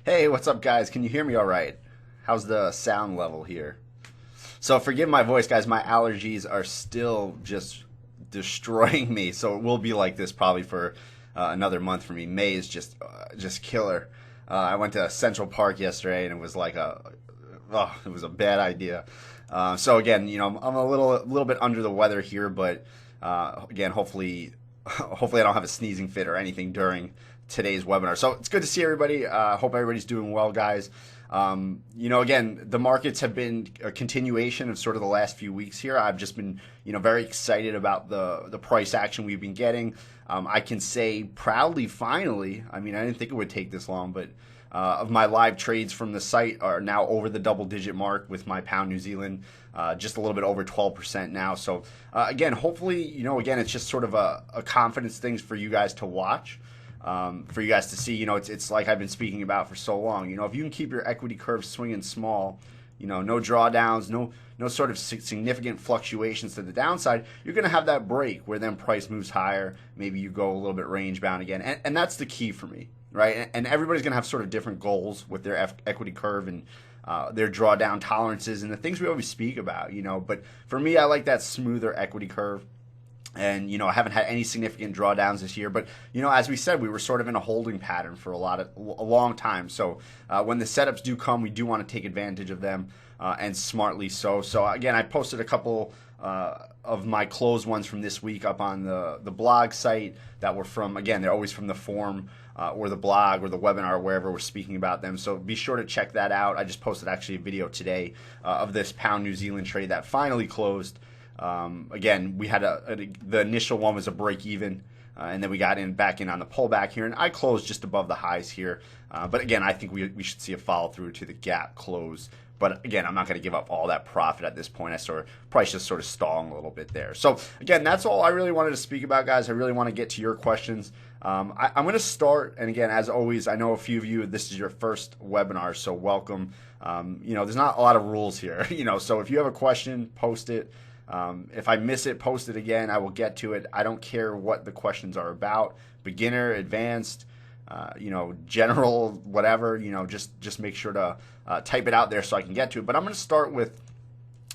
Hey, what's up, guys? Can you hear me all right? How's the sound level here? So, forgive my voice, guys. My allergies are still just destroying me. So, it will be like this probably for another month for me. May is just killer. I went to Central Park yesterday, and it was like it was a bad idea. So again, I'm a little bit under the weather here, but again, hopefully I don't have a sneezing fit or anything during today's webinar. So it's good to see everybody. Hope everybody's doing well, guys. Again, the markets have been a continuation of sort of the last few weeks here. I've just been, very excited about the price action we've been getting. I can say proudly, finally, I mean, I didn't think it would take this long, but of my live trades from the site are now over the double-digit mark with my pound New Zealand, just a little bit over 12% now. So again, hopefully, again, it's just sort of a confidence thing for you guys to watch. For you guys to see, it's like I've been speaking about for so long. If you can keep your equity curve swinging small, no drawdowns, no sort of significant fluctuations to the downside, you're going to have that break where then price moves higher. Maybe you go a little bit range bound again. And that's the key for me, right? And everybody's going to have sort of different goals with their equity curve and their drawdown tolerances and the things we always speak about, But for me, I like that smoother equity curve. And, I haven't had any significant drawdowns this year. But, as we said, we were sort of in a holding pattern for a long time. So when the setups do come, we do want to take advantage of them and smartly so. So, again, I posted a couple of my closed ones from this week up on the blog site that were from, again, they're always from the forum or the blog or the webinar, wherever we're speaking about them. So be sure to check that out. I just posted actually a video today of this pound New Zealand trade that finally closed. Again, we had the initial one was a break even, and then we got back in on the pullback here, and I closed just above the highs here. But again, I think we should see a follow through to the gap close. But again, I'm not going to give up all that profit at this point. Price just sort of stalling a little bit there. So again, that's all I really wanted to speak about, guys. I really want to get to your questions. I'm going to start, and again, as always, I know a few of you, this is your first webinar, so welcome. There's not a lot of rules here, so if you have a question, post it. If I miss it, post it again. I will get to it. I don't care what the questions are about, beginner, advanced, general, whatever. Just make sure to type it out there so I can get to it. But I'm going to start with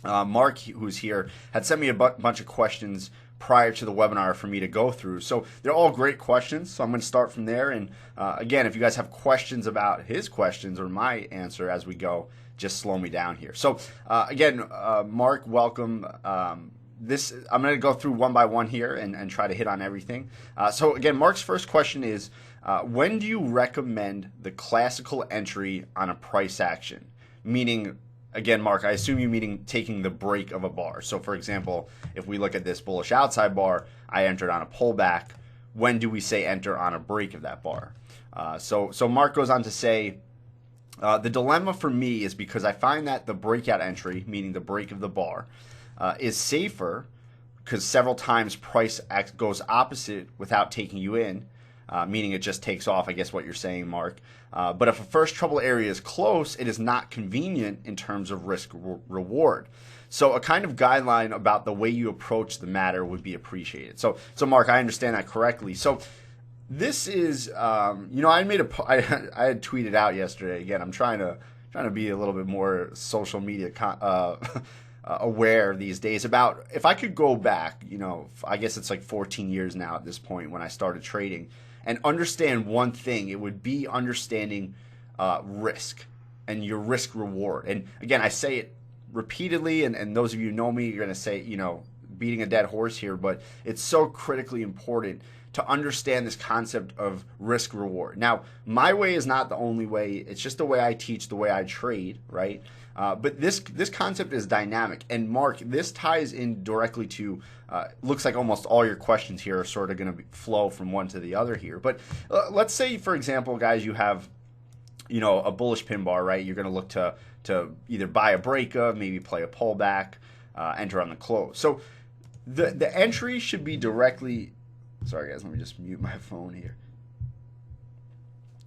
Mark, who's here, had sent me a bunch of questions prior to the webinar for me to go through. So they're all great questions. So I'm going to start from there. And again, if you guys have questions about his questions or my answer as we go, just slow me down here. So again, Mark, welcome. I'm going to go through one by one here and try to hit on everything. So again, Mark's first question is, when do you recommend the classical entry on a price action? Meaning, again, Mark, I assume you meaning taking the break of a bar. So for example, if we look at this bullish outside bar, I entered on a pullback. When do we say enter on a break of that bar? So Mark goes on to say, the dilemma for me is because I find that the breakout entry, meaning the break of the bar, is safer because several times price goes opposite without taking you in, meaning it just takes off, I guess what you're saying, Mark. But if a first trouble area is close, it is not convenient in terms of risk reward. So a kind of guideline about the way you approach the matter would be appreciated. So Mark, I understand that correctly. So this is, I had tweeted out yesterday. Again, I'm trying to be a little bit more social media aware these days about if I could go back, I guess it's like 14 years now at this point when I started trading, and understand one thing, it would be understanding risk and your risk reward. And again, I say it repeatedly, and those of you who know me, you're going to say, beating a dead horse here, but it's so critically important to understand this concept of risk reward. Now, my way is not the only way. It's just the way I teach, the way I trade, right? But this concept is dynamic. And Mark, this ties in directly to, looks like almost all your questions here are sort of going to flow from one to the other here. But let's say, for example, guys, you have, a bullish pin bar, right? You're going to look to either buy a break of, maybe play a pullback, enter on the close. So the entry should be directly, sorry guys, let me just mute my phone here.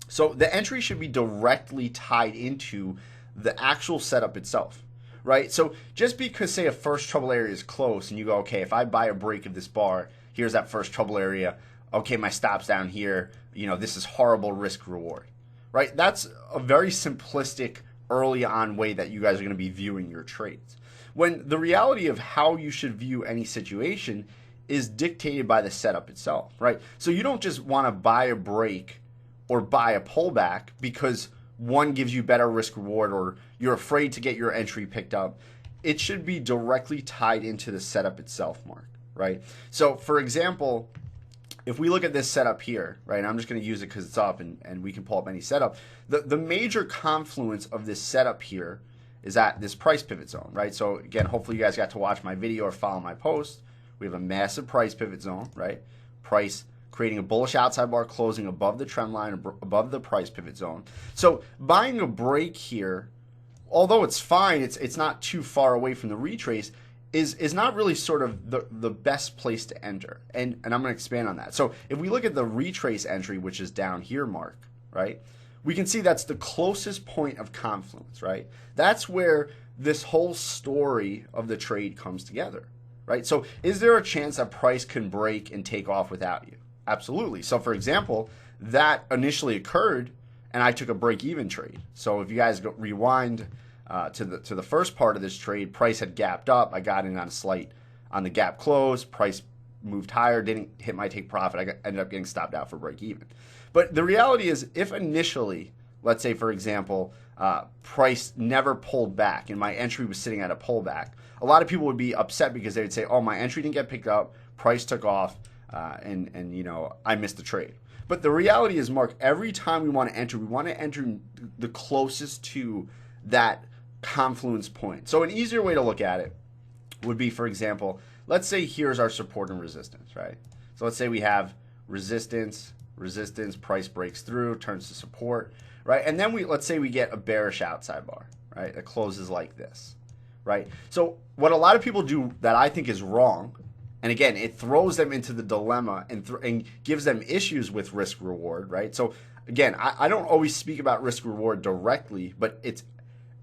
So the entry should be directly tied into the actual setup itself, right? So just because, say, a first trouble area is close and you go, okay, if I buy a break of this bar, here's that first trouble area, okay, my stop's down here, this is horrible risk reward, right? That's a very simplistic early on way that you guys are going to be viewing your trades. When the reality of how you should view any situation is dictated by the setup itself, right? So you don't just want to buy a break or buy a pullback because one gives you better risk reward or you're afraid to get your entry picked up. It should be directly tied into the setup itself, Mark, right? So for example, if we look at this setup here, right, and I'm just going to use it because it's up and we can pull up any setup. The major confluence of this setup here is at this price pivot zone, right? So again, hopefully you guys got to watch my video or follow my post. We have a massive price pivot zone, right? Price creating a bullish outside bar, closing above the trend line, above the price pivot zone. So buying a break here, although it's fine, it's not too far away from the retrace, is not really sort of the best place to enter. And I'm going to expand on that. So if we look at the retrace entry, which is down here, Mark, right? We can see that's the closest point of confluence, right? That's where this whole story of the trade comes together, right? So is there a chance that price can break and take off without you? Absolutely. So for example, that initially occurred and I took a break-even trade. So if you guys rewind to the first part of this trade, price had gapped up. I got in on the gap close. Price moved higher, didn't hit my take profit. I ended up getting stopped out for break-even. But the reality is, if initially, let's say for example, price never pulled back and my entry was sitting at a pullback, a lot of people would be upset because they would say, oh, my entry didn't get picked up, price took off, and you know, I missed the trade. But the reality is, Mark, every time we want to enter the closest to that confluence point. So an easier way to look at it would be, for example, let's say here's our support and resistance, right? So let's say we have resistance, price breaks through, turns to support, right? And then let's say we get a bearish outside bar, right? That closes like this, right? So what a lot of people do that I think is wrong, and again, it throws them into the dilemma and gives them issues with risk reward, right? So again, I don't always speak about risk reward directly, but it's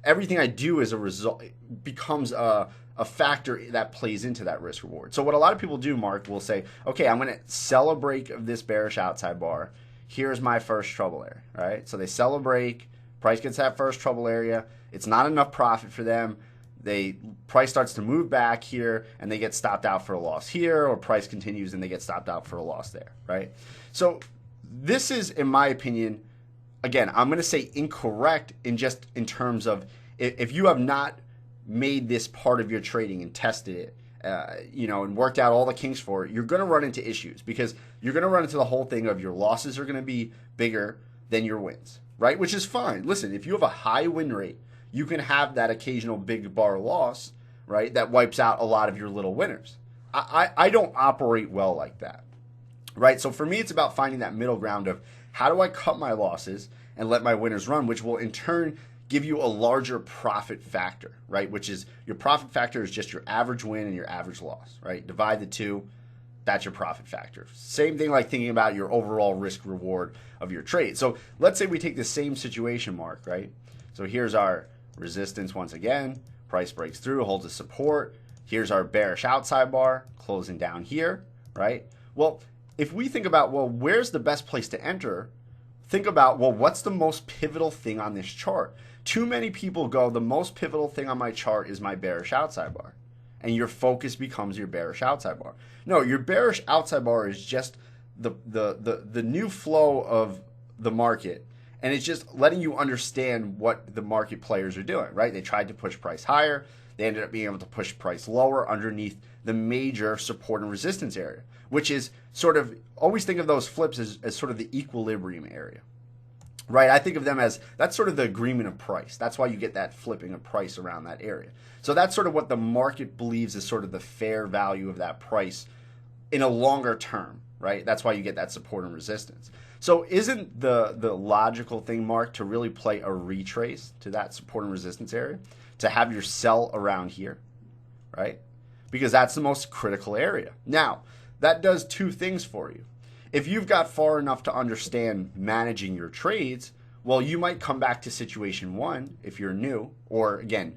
everything I do as a result becomes a factor that plays into that risk reward. So what a lot of people do, Mark, will say, okay, I'm going to sell a break of this bearish outside bar. Here's my first trouble area, right? So they sell a break, price gets that first trouble area. It's not enough profit for them. Price starts to move back here and they get stopped out for a loss here, or price continues and they get stopped out for a loss there, right? So this is, in my opinion, again, I'm going to say incorrect in terms of if you have not made this part of your trading and tested it, and worked out all the kinks for it, you're going to run into issues because you're going to run into the whole thing of your losses are going to be bigger than your wins, right? Which is fine. Listen, if you have a high win rate, you can have that occasional big bar loss, right? That wipes out a lot of your little winners. I don't operate well like that, right? So for me, it's about finding that middle ground of how do I cut my losses and let my winners run, which will in turn give you a larger profit factor, right? Which is your profit factor is just your average win and your average loss, right? Divide the two, that's your profit factor. Same thing like thinking about your overall risk reward of your trade. So let's say we take the same situation, Mark, right? So here's our resistance once again, price breaks through, holds a support. Here's our bearish outside bar, closing down here, right? Well, if we think about, well, where's the best place to enter? Think about, well, what's the most pivotal thing on this chart? Too many people go, the most pivotal thing on my chart is my bearish outside bar. And your focus becomes your bearish outside bar. No, your bearish outside bar is just the new flow of the market. And it's just letting you understand what the market players are doing, right? They tried to push price higher. They ended up being able to push price lower underneath the major support and resistance area, which is sort of, always think of those flips as sort of the equilibrium area, right? I think of them as, that's sort of the agreement of price. That's why you get that flipping of price around that area. So that's sort of what the market believes is sort of the fair value of that price in a longer term, right? That's why you get that support and resistance. So isn't the logical thing, Mark, to really play a retrace to that support and resistance area, to have your sell around here, right? Because that's the most critical area. Now, that does two things for you. If you've got far enough to understand managing your trades, well, you might come back to situation one if you're new, or again,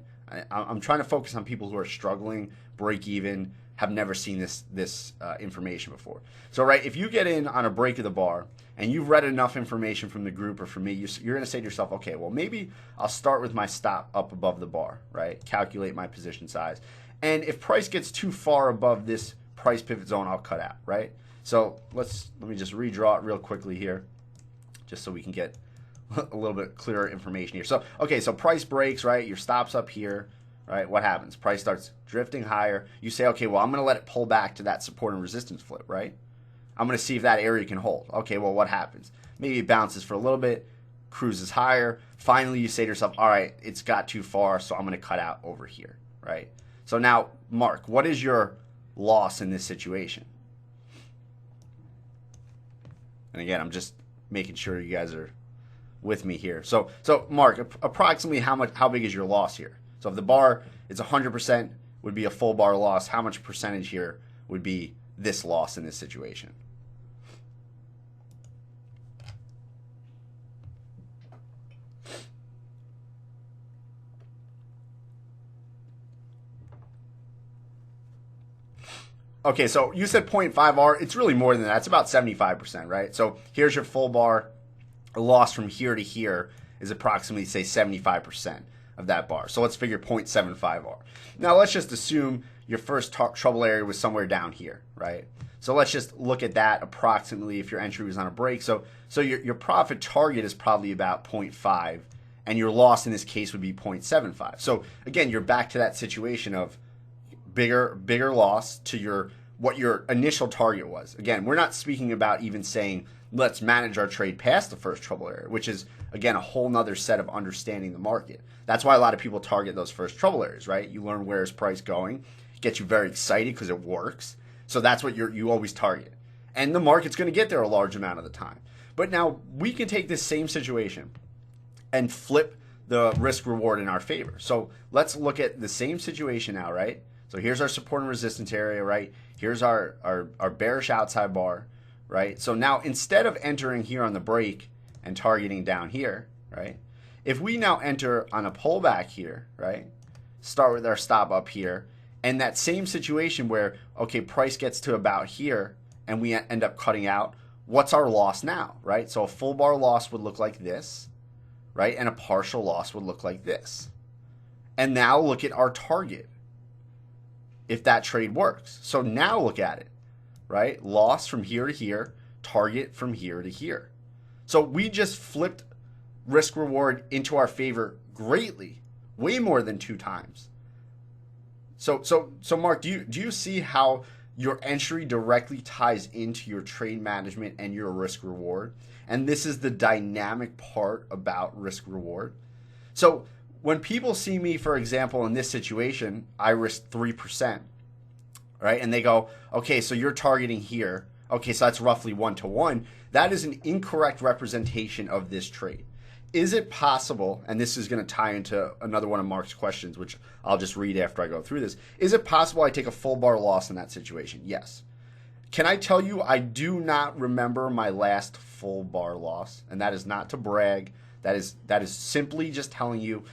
I'm trying to focus on people who are struggling, break even, have never seen this information before. So, right, if you get in on a break of the bar and you've read enough information from the group or from me, you're going to say to yourself, okay, well, maybe I'll start with my stop up above the bar, right? Calculate my position size. And if price gets too far above this price pivot zone, I'll cut out, right? So let me just redraw it real quickly here, just so we can get a little bit clearer information here. So, okay, so price breaks, right? Your stop's up here, right? What happens? Price starts drifting higher. You say, okay, well, I'm going to let it pull back to that support and resistance flip, right? I'm going to see if that area can hold. Okay, well, what happens? Maybe it bounces for a little bit, cruises higher. Finally, you say to yourself, all right, it's got too far, so I'm going to cut out over here, right? So now, Mark, what is your loss in this situation? And again, I'm just making sure you guys are with me here. So Mark, approximately how big is your loss here? So if the bar is 100% would be a full bar loss, how much percentage here would be this loss in this situation? Okay, so you said 0.5R. It's really more than that. It's about 75%, right? So here's your full bar. A loss from here to here is approximately, say, 75% of that bar. So let's figure 0.75R. Now let's just assume your first trouble area was somewhere down here, right? So let's just look at that approximately if your entry was on a break. So your profit target is probably about 0.5, and your loss in this case would be 0.75. So again, you're back to that situation of bigger loss to what your initial target was. Again, we're not speaking about even saying let's manage our trade past the first trouble area, which is again a whole nother set of understanding the market. That's why a lot of people target those first trouble areas, right? You learn where is price going, gets you very excited because it works. So that's what you always target. And the market's going to get there a large amount of the time. But now we can take this same situation and flip the risk reward in our favor. So let's look at the same situation now, right? So here's our support and resistance area, right? Here's our bearish outside bar, right? So now instead of entering here on the break and targeting down here, right? If we now enter on a pullback here, right? Start with our stop up here, and that same situation where, okay, price gets to about here and we end up cutting out, what's our loss now, right? So a full bar loss would look like this, right? And a partial loss would look like this. And now look at our target if that trade works. So now look at it, right? Loss from here to here, target from here to here. So we just flipped risk reward into our favor greatly, way more than 2 times. So Mark, do you see how your entry directly ties into your trade management and your risk reward? And this is the dynamic part about risk reward. So when people see me, for example, in this situation, I risk 3%, right? And they go, okay, so you're targeting here. Okay, so that's roughly 1-to-1. That is an incorrect representation of this trade. Is it possible, and this is going to tie into another one of Mark's questions, which I'll just read after I go through this. Is it possible I take a full bar loss in that situation? Yes. Can I tell you I do not remember my last full bar loss? And that is not to brag. That is simply just telling you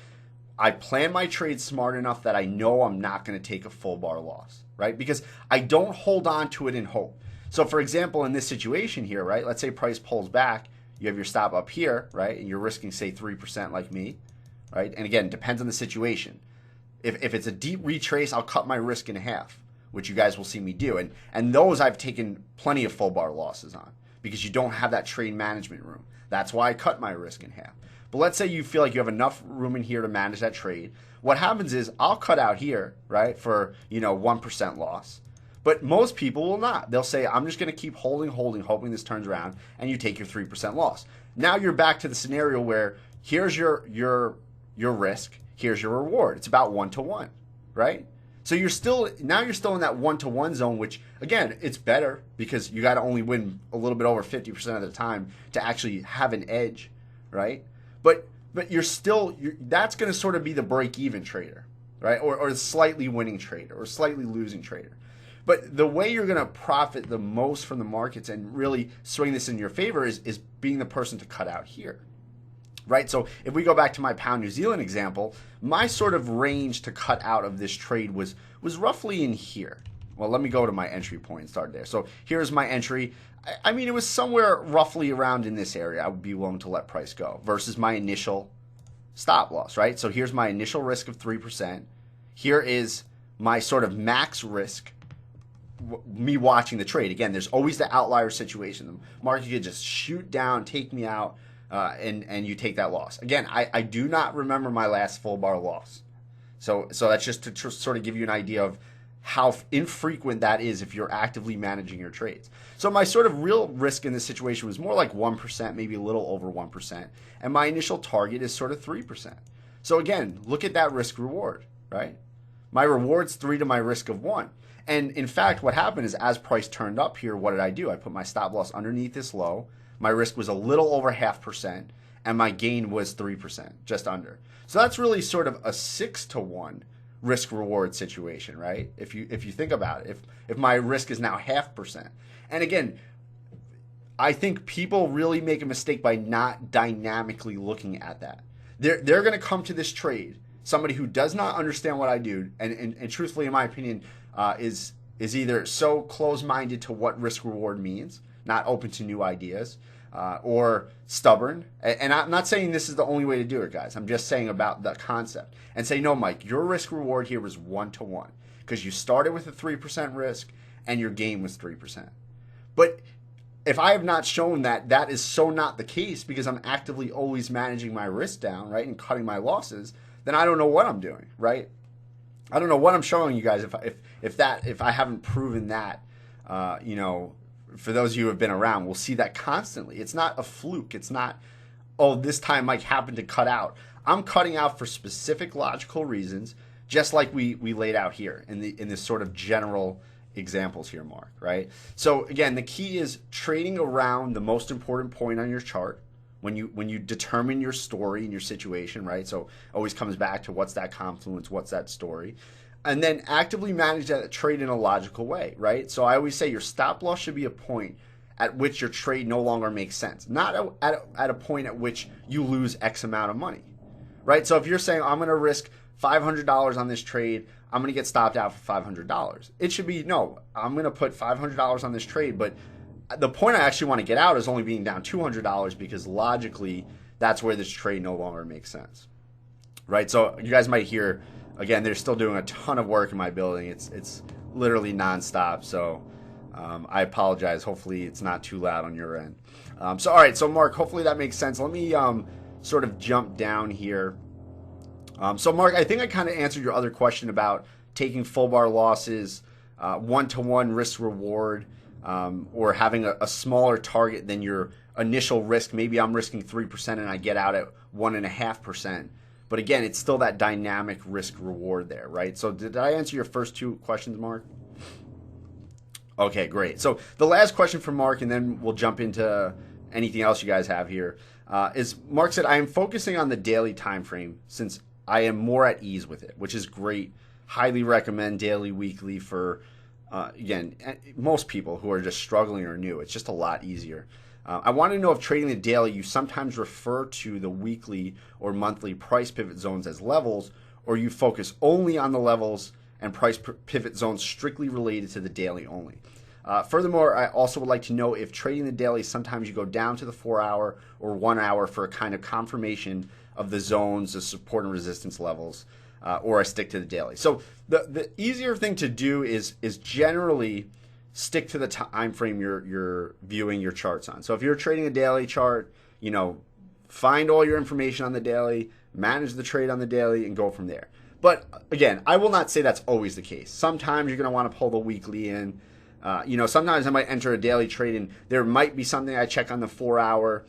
I plan my trade smart enough that I know I'm not going to take a full bar loss, right? Because I don't hold on to it in hope. So for example, in this situation here, right, let's say price pulls back, you have your stop up here, right, and you're risking, say, 3% like me, right? And again, depends on the situation. If it's a deep retrace, I'll cut my risk in half, which you guys will see me do. And those I've taken plenty of full bar losses on because you don't have that trade management room. That's why I cut my risk in half. But let's say you feel like you have enough room in here to manage that trade. What happens is I'll cut out here, right, for 1% loss. But most people will not. They'll say, I'm just going to keep holding, hoping this turns around, and you take your 3% loss. Now you're back to the scenario where here's your risk, here's your reward. It's about 1-to-1, right? So you're still in that 1-to-1 zone, which again, it's better because you got to only win a little bit over 50% of the time to actually have an edge, right? But that's going to sort of be the break-even trader, right? Or the slightly winning trader or slightly losing trader. But the way you're going to profit the most from the markets and really swing this in your favor is being the person to cut out here, right? So if we go back to my pound New Zealand example, my sort of range to cut out of this trade was roughly in here well, let me go to my entry point and start there. So here's my entry. I mean, it was somewhere roughly around in this area I would be willing to let price go versus my initial stop loss, right? So here's my initial risk of 3%. Here is my sort of max risk, me watching the trade. Again, there's always the outlier situation. The market could just shoot down, take me out, and you take that loss. Again, I do not remember my last full bar loss. So that's just to sort of give you an idea of how infrequent that is if you're actively managing your trades. So my sort of real risk in this situation was more like 1%, maybe a little over 1%. And my initial target is sort of 3%. So again, look at that risk reward, right? My reward's 3 to my risk of 1. And in fact, what happened is as price turned up here, what did I do? I put my stop loss underneath this low. My risk was a little over 0.5%, and my gain was 3%, just under. So that's really sort of a 6 to 1 risk reward situation, right? If you think about it, if my risk is now 0.5%. And again, I think people really make a mistake by not dynamically looking at that. They're going to come to this trade, somebody who does not understand what I do, and truthfully, in my opinion, is either so close-minded to what risk reward means, not open to new ideas, or stubborn. And I'm not saying this is the only way to do it, guys. I'm just saying about the concept. And say, no, Mike, your risk reward here was 1 to 1 because you started with a 3% risk and your gain was 3%. But if I have not shown that that is so not the case because I'm actively always managing my risk down, right, and cutting my losses, then I don't know what I'm doing, right? I don't know what I'm showing you guys if I haven't proven that, for those of you who have been around, we'll see that constantly. It's not a fluke. It's not, oh, this time Mike happened to cut out. I'm cutting out for specific logical reasons, just like we laid out here in this sort of general examples here, Mark, right? So again, the key is trading around the most important point on your chart when you determine your story and your situation, right? So always comes back to what's that confluence, what's that story. And then actively manage that trade in a logical way, right? So I always say your stop loss should be a point at which your trade no longer makes sense, not at a point at which you lose X amount of money, right? So if you're saying, I'm going to risk $500 on this trade, I'm going to get stopped out for $500. It should be, no, I'm going to put $500 on this trade, but the point I actually want to get out is only being down $200 because logically that's where this trade no longer makes sense, right? So you guys might hear, again, they're still doing a ton of work in my building. It's literally nonstop. So I apologize. Hopefully it's not too loud on your end. All right. So Mark, hopefully that makes sense. Let me sort of jump down here. So Mark, I think I kind of answered your other question about taking full bar losses, 1-to-1 risk reward, or having a smaller target than your initial risk. Maybe I'm risking 3% and I get out at 1.5%. But again, it's still that dynamic risk reward there, right? So did I answer your first two questions, Mark? Okay, great. So the last question from Mark, and then we'll jump into anything else you guys have here, is Mark said, I am focusing on the daily time frame since I am more at ease with it, which is great. Highly recommend daily, weekly for, again, most people who are just struggling or new. It's just a lot easier. I want to know if trading the daily, you sometimes refer to the weekly or monthly price pivot zones as levels, or you focus only on the levels and price pivot zones strictly related to the daily only. Furthermore, I also would like to know if trading the daily, sometimes you go down to the 4-hour or 1 hour for a kind of confirmation of the zones, the support and resistance levels, or I stick to the daily. So the easier thing to do is generally stick to the time frame you're viewing your charts on. So if you're trading a daily chart, find all your information on the daily, manage the trade on the daily, and go from there. But again, I will not say that's always the case. Sometimes you're going to want to pull the weekly in. Sometimes I might enter a daily trade and there might be something I check on the 4-hour.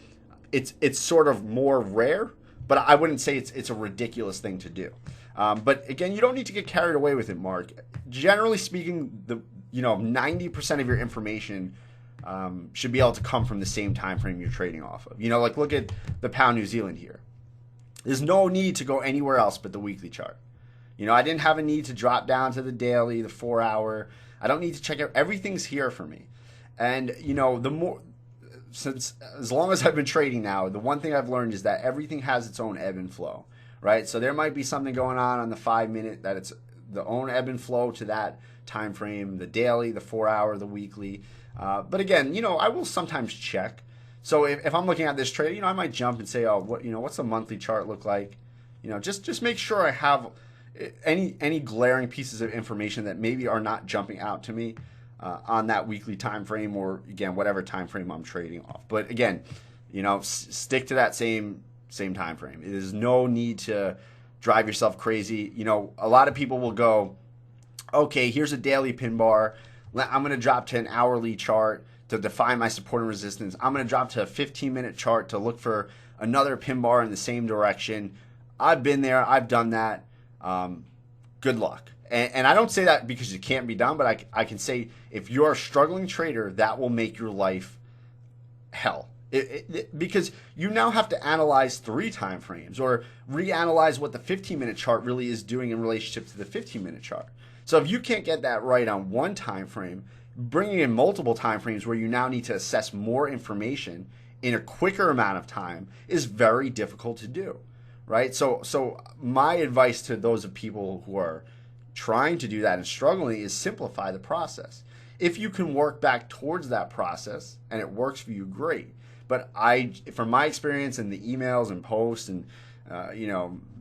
It's sort of more rare, but I wouldn't say it's a ridiculous thing to do. But again, you don't need to get carried away with it, Mark. Generally speaking, 90% of your information should be able to come from the same time frame you're trading off of. Like look at the pound New Zealand here. There's no need to go anywhere else but the weekly chart. I didn't have a need to drop down to the daily, the 4-hour. I don't need to check out. Everything's here for me. And, as long as I've been trading now, the one thing I've learned is that everything has its own ebb and flow, right? So there might be something going on the 5-minute that it's the own ebb and flow to that time frame, the daily, the 4 hour, the weekly. But again, I will sometimes check. So if I'm looking at this trade, I might jump and say, oh, what's the monthly chart look like? Just make sure I have any glaring pieces of information that maybe are not jumping out to me on that weekly time frame, or again, whatever time frame I'm trading off. But again, stick to that same time frame. There's no need to drive yourself crazy. A lot of people will go, okay, here's a daily pin bar. I'm going to drop to an hourly chart to define my support and resistance. I'm going to drop to a 15-minute chart to look for another pin bar in the same direction. I've been there. I've done that. Good luck. And I don't say that because it can't be done, but I can say if you're a struggling trader, that will make your life hell. Because you now have to analyze 3 time frames or reanalyze what the 15-minute chart really is doing in relationship to the 15-minute chart. So if you can't get that right on one time frame, bringing in multiple time frames where you now need to assess more information in a quicker amount of time is very difficult to do, right? So my advice to those of people who are trying to do that and struggling is simplify the process. If you can work back towards that process and it works for you, great. But from my experience in the emails and posts and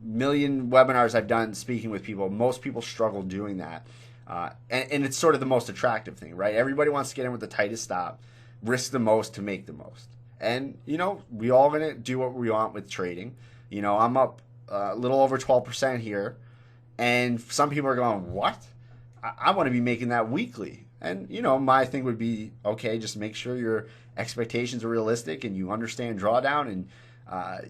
million webinars I've done speaking with people, most people struggle doing that. And it's sort of the most attractive thing, right? Everybody wants to get in with the tightest stop, risk the most to make the most. And, we all going to do what we want with trading. I'm up a little over 12% here. And some people are going, what? I want to be making that weekly. And, my thing would be, okay, just make sure your expectations are realistic and you understand drawdown and,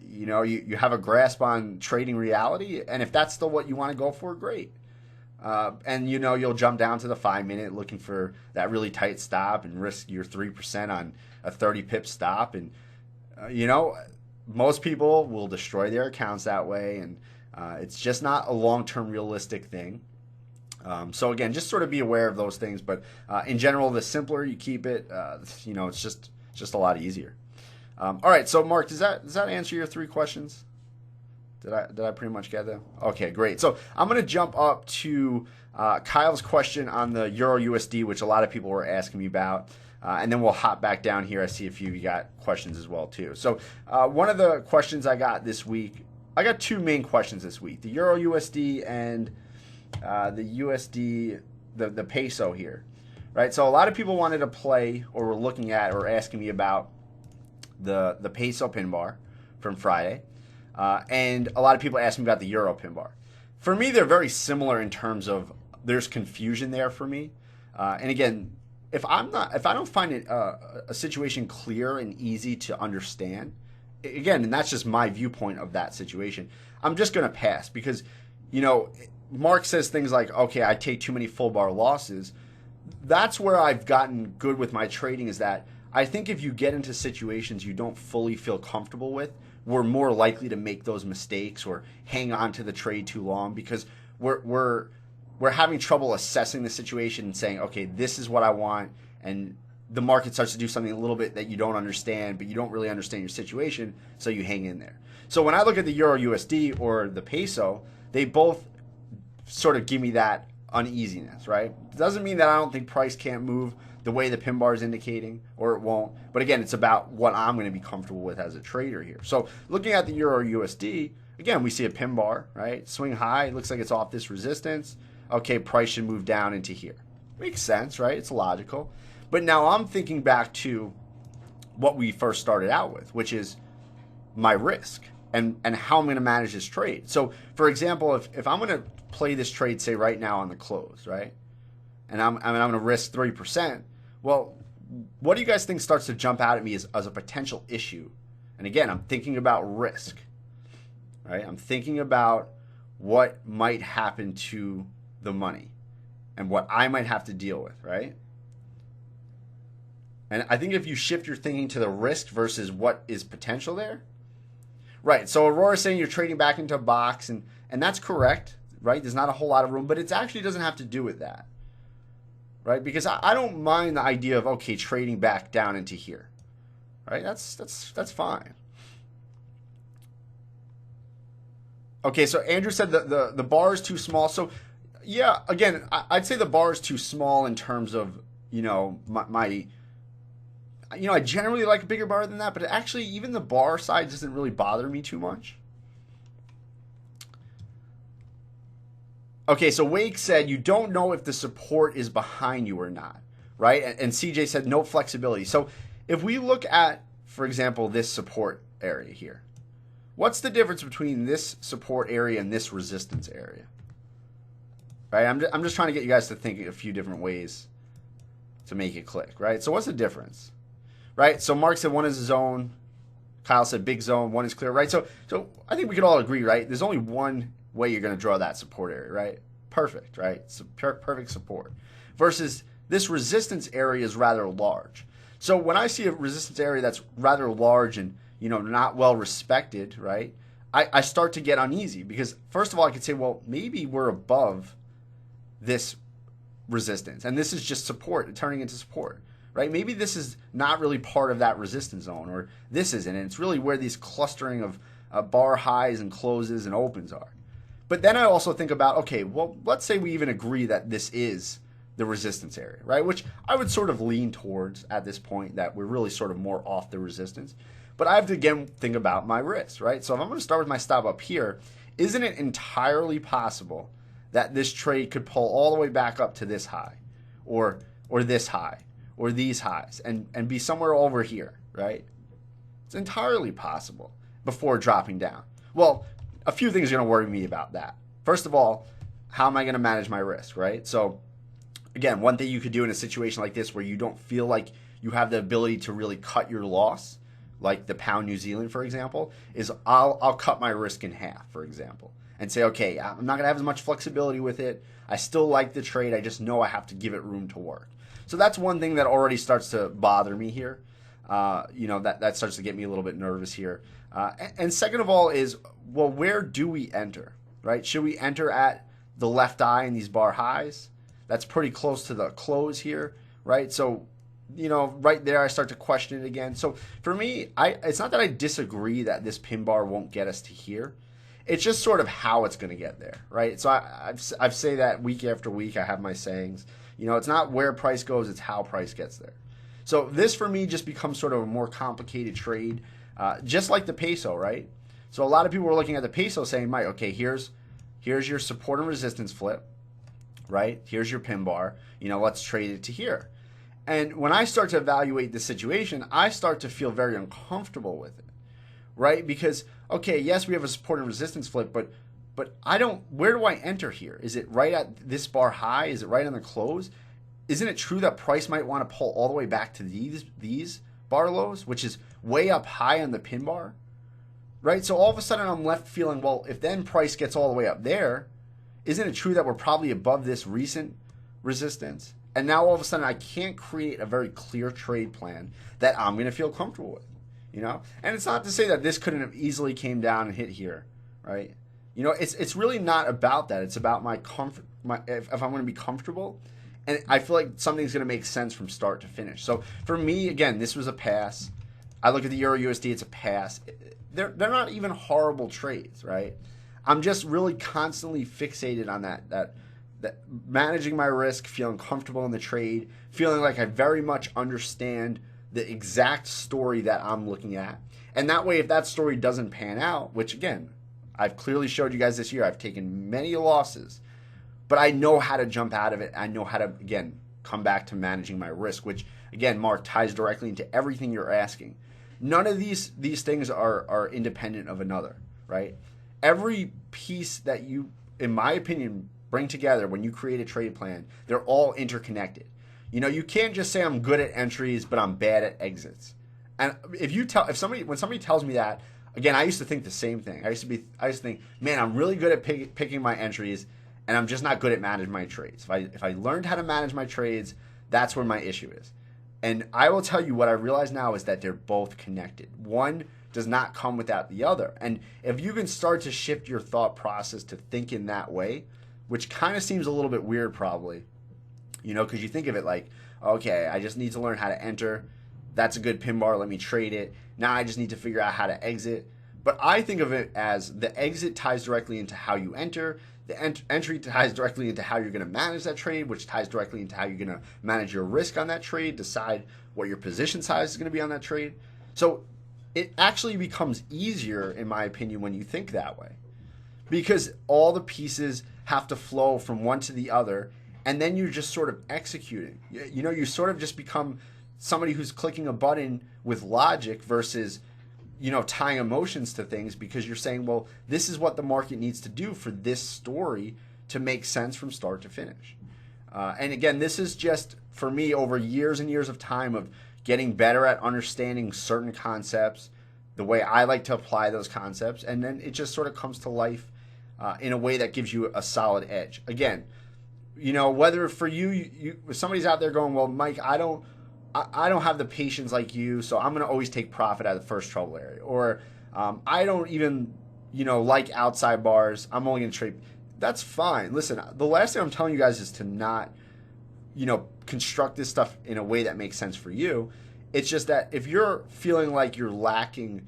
you have a grasp on trading reality. And if that's still what you want to go for, great. And, you'll jump down to the 5-minute looking for that really tight stop and risk your 3% on a 30 pip stop. And, most people will destroy their accounts that way. And it's just not a long-term realistic thing. So again, just sort of be aware of those things. But in general, the simpler you keep it, it's just a lot easier. All right. So Mark, does that answer your 3 questions? Did I pretty much get them? Okay, great. So I'm going to jump up to Kyle's question on the Euro USD, which a lot of people were asking me about. And then we'll hop back down here. I see a few of you got questions as well too. So one of the questions I got this week, I got 2 main questions this week: the Euro USD and the USD, the peso here, right? So a lot of people wanted to play or were looking at or asking me about the peso pin bar from Friday. And a lot of people asked me about the euro pin bar. For me, they're very similar in terms of there's confusion there for me. And again, if I don't find it a situation clear and easy to understand, again, and that's just my viewpoint of that situation, I'm just going to pass because, Mark says things like, okay, I take too many full bar losses. That's where I've gotten good with my trading, is that I think if you get into situations you don't fully feel comfortable with, we're more likely to make those mistakes or hang on to the trade too long because we're having trouble assessing the situation and saying, okay, this is what I want, and the market starts to do something a little bit that you don't understand, but you don't really understand your situation, so you hang in there. So when I look at the Euro USD or the peso, they both sort of give me that uneasiness, right? It doesn't mean that I don't think price can't move the way the pin bar is indicating, or it won't. But again, it's about what I'm going to be comfortable with as a trader here. So looking at the Euro USD, again, we see a pin bar, right? Swing high, looks like it's off this resistance. Okay, price should move down into here. Makes sense, right? It's logical. But now I'm thinking back to what we first started out with, which is my risk and how I'm going to manage this trade. So for example, if I'm going to play this trade, say right now on the close, right? And I'm going to risk 3%. Well, what do you guys think starts to jump out at me as a potential issue? And again, I'm thinking about risk, right? I'm thinking about what might happen to the money and what I might have to deal with, right? And I think if you shift your thinking to the risk versus what is potential there, right? So Aurora's saying you're trading back into a box, and that's correct, right? There's not a whole lot of room, but it actually doesn't have to do with that. Right? Because I don't mind the idea of, okay, trading back down into here. Right? That's fine. Okay, so Andrew said the bar is too small. So Yeah, again, I'd say the bar is too small in terms of, my I generally like a bigger bar than that, but actually even the bar size doesn't really bother me too much. Okay, so Wake said you don't know if the support is behind you or not, right? And CJ said no flexibility. So if we look at, for example, this support area here, what's the difference between this support area and this resistance area? Right? I'm just trying to get you guys to think a few different ways to make it click, right? So what's the difference? Right? So Mark said one is a zone. Kyle said big zone. One is clear, right? So I think we could all agree, right? There's only one way you're going to draw that support area, right? Perfect, right? It's perfect support. Versus this resistance area is rather large. So when I see a resistance area that's rather large and, not well respected, right? I start to get uneasy because first of all, I could say, well, maybe we're above this resistance and this is just support turning into support. Right? Maybe this is not really part of that resistance zone, or this isn't. And it's really where these clustering of bar highs and closes and opens are. But then I also think about, okay, well, let's say we even agree that this is the resistance area, right? Which I would sort of lean towards at this point, that we're really sort of more off the resistance. But I have to, again, think about my risk, right? So if I'm going to start with my stop up here, isn't it entirely possible that this trade could pull all the way back up to this high or this high? Or these highs and be somewhere over here, right? It's entirely possible before dropping down. Well, a few things are going to worry me about that. First of all, how am I going to manage my risk, right? So again, one thing you could do in a situation like this where you don't feel like you have the ability to really cut your loss, like the pound New Zealand, for example, is I'll cut my risk in half, for example, and say, okay, I'm not going to have as much flexibility with it. I still like the trade. I just know I have to give it room to work. So that's one thing that already starts to bother me here. That starts to get me a little bit nervous here. And second of all is, well, where do we enter, right? Should we enter at the left eye in these bar highs? That's pretty close to the close here, right? So, right there I start to question it again. So for me, it's not that I disagree that this pin bar won't get us to here. It's just sort of how it's going to get there, right? So I've say that week after week. I have my sayings. It's not where price goes, it's how price gets there. So this for me just becomes sort of a more complicated trade, just like the peso, right? So a lot of people were looking at the peso saying, Mike, okay, here's your support and resistance flip, right? Here's your pin bar. Let's trade it to here. And when I start to evaluate the situation, I start to feel very uncomfortable with it, right? Because, okay, yes, we have a support and resistance flip, but where do I enter here? Is it right at this bar high? Is it right on the close? Isn't it true that price might want to pull all the way back to these bar lows, which is way up high on the pin bar? Right? So all of a sudden I'm left feeling, well, if then price gets all the way up there, isn't it true that we're probably above this recent resistance? And now all of a sudden I can't create a very clear trade plan that I'm going to feel comfortable with, And it's not to say that this couldn't have easily came down and hit here, right? It's really not about that. It's about my comfort. If I'm going to be comfortable, and I feel like something's going to make sense from start to finish. So for me, again, this was a pass. I look at the Euro USD; it's a pass. They're not even horrible trades, right? I'm just really constantly fixated on that managing my risk, feeling comfortable in the trade, feeling like I very much understand the exact story that I'm looking at, and that way, if that story doesn't pan out, which again, I've clearly showed you guys this year, I've taken many losses, but I know how to jump out of it. I know how to, again, come back to managing my risk, which, again, Mark, ties directly into everything you're asking. None of these things are independent of another, right? Every piece that you, in my opinion, bring together when you create a trade plan, they're all interconnected. You can't just say I'm good at entries, but I'm bad at exits. And when somebody tells me that, again, I used to think the same thing. I used to think, man, I'm really good at picking my entries, and I'm just not good at managing my trades. If I learned how to manage my trades, that's where my issue is. And I will tell you what I realize now is that they're both connected. One does not come without the other. And if you can start to shift your thought process to think in that way, which kind of seems a little bit weird probably, because you think of it like, okay, I just need to learn how to enter. That's a good pin bar. Let me trade it. Now I just need to figure out how to exit. But I think of it as the exit ties directly into how you enter. The entry ties directly into how you're going to manage that trade, which ties directly into how you're going to manage your risk on that trade, decide what your position size is going to be on that trade. So it actually becomes easier, in my opinion, when you think that way, because all the pieces have to flow from one to the other, and then you're just sort of executing. You know, you sort of just become somebody who's clicking a button with logic versus, you know, tying emotions to things, because you're saying, well, this is what the market needs to do for this story to make sense from start to finish. And again, this is just, for me, over years and years of time of getting better at understanding certain concepts, the way I like to apply those concepts, and then it just sort of comes to life in a way that gives you a solid edge. Again, you know, whether for you, if somebody's out there going, well, Mike, I don't have the patience like you, so I'm going to always take profit out of the first trouble area. Or I don't even, you know, like outside bars. I'm only going to trade. That's fine. Listen, the last thing I'm telling you guys is to not, you know, construct this stuff in a way that makes sense for you. It's just that if you're feeling like you're lacking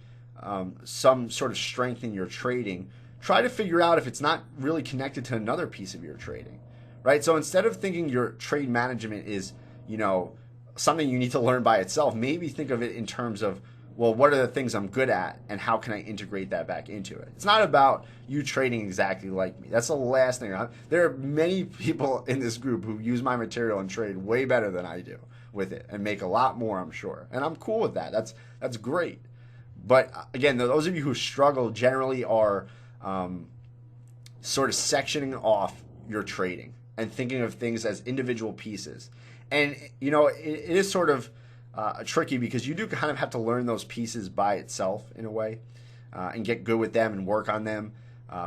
some sort of strength in your trading, try to figure out if it's not really connected to another piece of your trading, right? So instead of thinking your trade management is, you know, something you need to learn by itself, maybe think of it in terms of, well, what are the things I'm good at and how can I integrate that back into it? It's not about you trading exactly like me. That's the last thing. There are many people in this group who use my material and trade way better than I do with it and make a lot more, I'm sure. And I'm cool with that. That's great. But again, those of you who struggle generally are sort of sectioning off your trading and thinking of things as individual pieces. And, you know, it is sort of tricky because you do kind of have to learn those pieces by itself in a way and get good with them and work on them.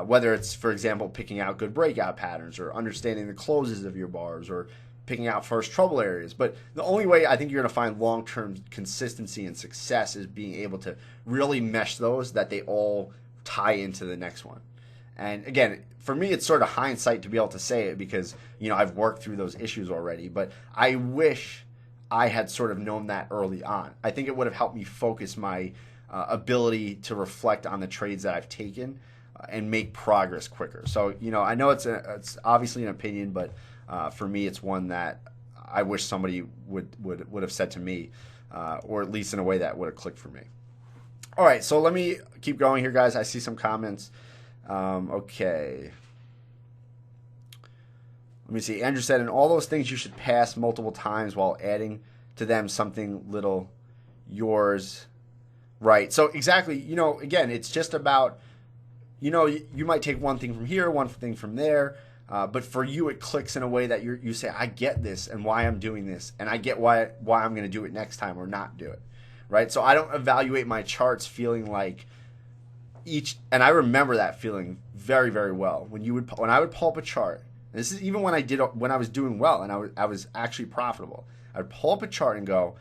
Whether it's, for example, picking out good breakout patterns or understanding the closes of your bars or picking out first trouble areas. But the only way I think you're going to find long-term consistency and success is being able to really mesh those, that they all tie into the next one. And again, for me, it's sort of hindsight to be able to say it because, you know, I've worked through those issues already. But I wish I had sort of known that early on. I think it would have helped me focus my ability to reflect on the trades that I've taken and make progress quicker. So, you know, I know it's obviously an opinion, but for me, it's one that I wish somebody would have said to me, or at least in a way that would have clicked for me. All right, so let me keep going here, guys. I see some comments. Okay. Let me see. Andrew said, and all those things you should pass multiple times while adding to them something little yours. Right. So exactly, you know, again, it's just about, you know, you might take one thing from here, one thing from there, but for you, it clicks in a way that you say, I get this and why I'm doing this, and I get why I'm going to do it next time or not do it. Right. So I don't evaluate my charts feeling like and I remember that feeling very, very well. When I would pull up a chart, and this is even when I was doing well and I was actually profitable. I would pull up a chart and go,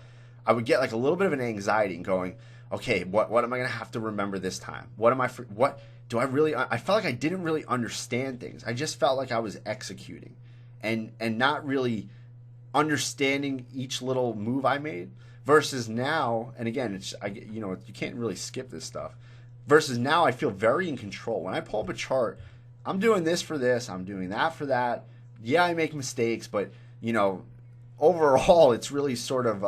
I would get like a little bit of an anxiety and going, okay, what am I going to have to remember this time? What do I really? I felt like I didn't really understand things. I just felt like I was executing, and not really understanding each little move I made. Versus now, and again, you can't really skip this stuff. Versus now, I feel very in control. When I pull up a chart, I'm doing this for this, I'm doing that for that. Yeah, I make mistakes, but, you know, overall, it's really sort of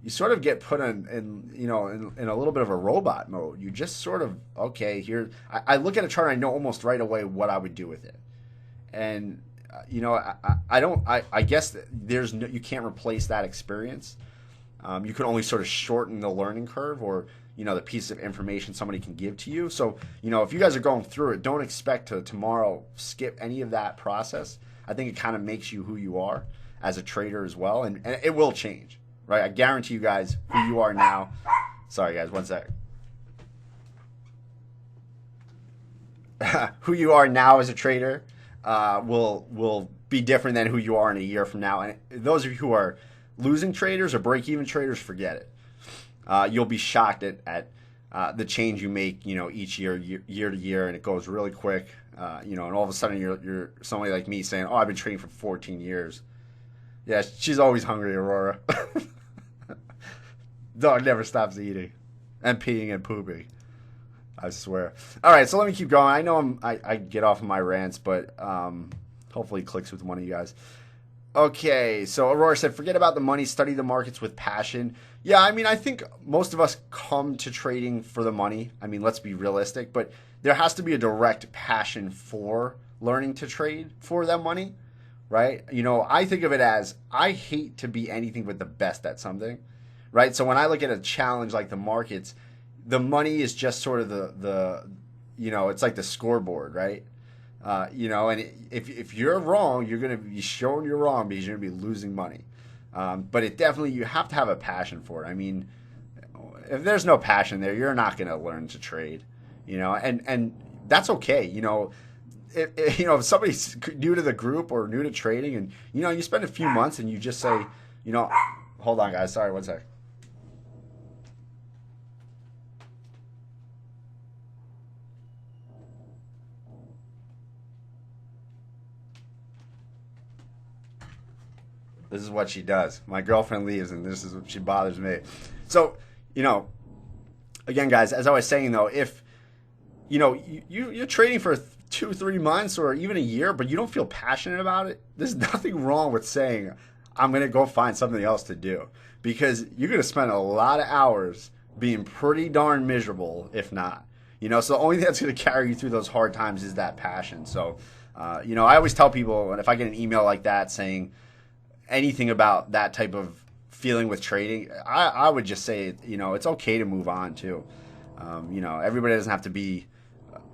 you sort of get put in a little bit of a robot mode. You just sort of, okay, here. I look at a chart and I know almost right away what I would do with it, and you know, I guess that you can't replace that experience. You can only sort of shorten the learning curve, or, you know, the piece of information somebody can give to you. So, you know, if you guys are going through it, don't expect to tomorrow skip any of that process. I think it kind of makes you who you are as a trader as well, and it will change, right? I guarantee you guys who you are now. Sorry, guys, one sec. Who you are now as a trader will be different than who you are in a year from now. And those of you who are losing traders or break-even traders, forget it. You'll be shocked at the change you make, you know, each year to year, and it goes really quick. You know, and all of a sudden you're somebody like me saying, "Oh, I've been trading for 14 years." Yeah, she's always hungry, Aurora. Dog never stops eating and peeing and pooping. I swear. All right, so let me keep going. I know I get off of my rants, but hopefully it clicks with one of you guys. Okay, so Aurora said, forget about the money, study the markets with passion. Yeah, I mean, I think most of us come to trading for the money. I mean, let's be realistic, but there has to be a direct passion for learning to trade for that money, right? You know, I think of it as I hate to be anything but the best at something, right? So when I look at a challenge like the markets, the money is just sort of the you know, it's like the scoreboard, right? You know, and if you're wrong, you're going to be shown you're wrong because you're going to be losing money. But it definitely, you have to have a passion for it. I mean, if there's no passion there, you're not going to learn to trade, you know, and that's okay. You know, if somebody's new to the group or new to trading and, you know, you spend a few months and you just say, you know, hold on guys, sorry, one sec. This is what she does. My girlfriend leaves, and this is what she bothers me. So, you know, again, guys, as I was saying, though, if, you know, you're trading for 2-3 months or even a year, but you don't feel passionate about it, there's nothing wrong with saying, I'm going to go find something else to do. Because you're going to spend a lot of hours being pretty darn miserable, if not. You know, so the only thing that's going to carry you through those hard times is that passion. So, you know, I always tell people, and if I get an email like that saying, anything about that type of feeling with trading, I would just say, you know, it's okay to move on too. You know, everybody doesn't have to be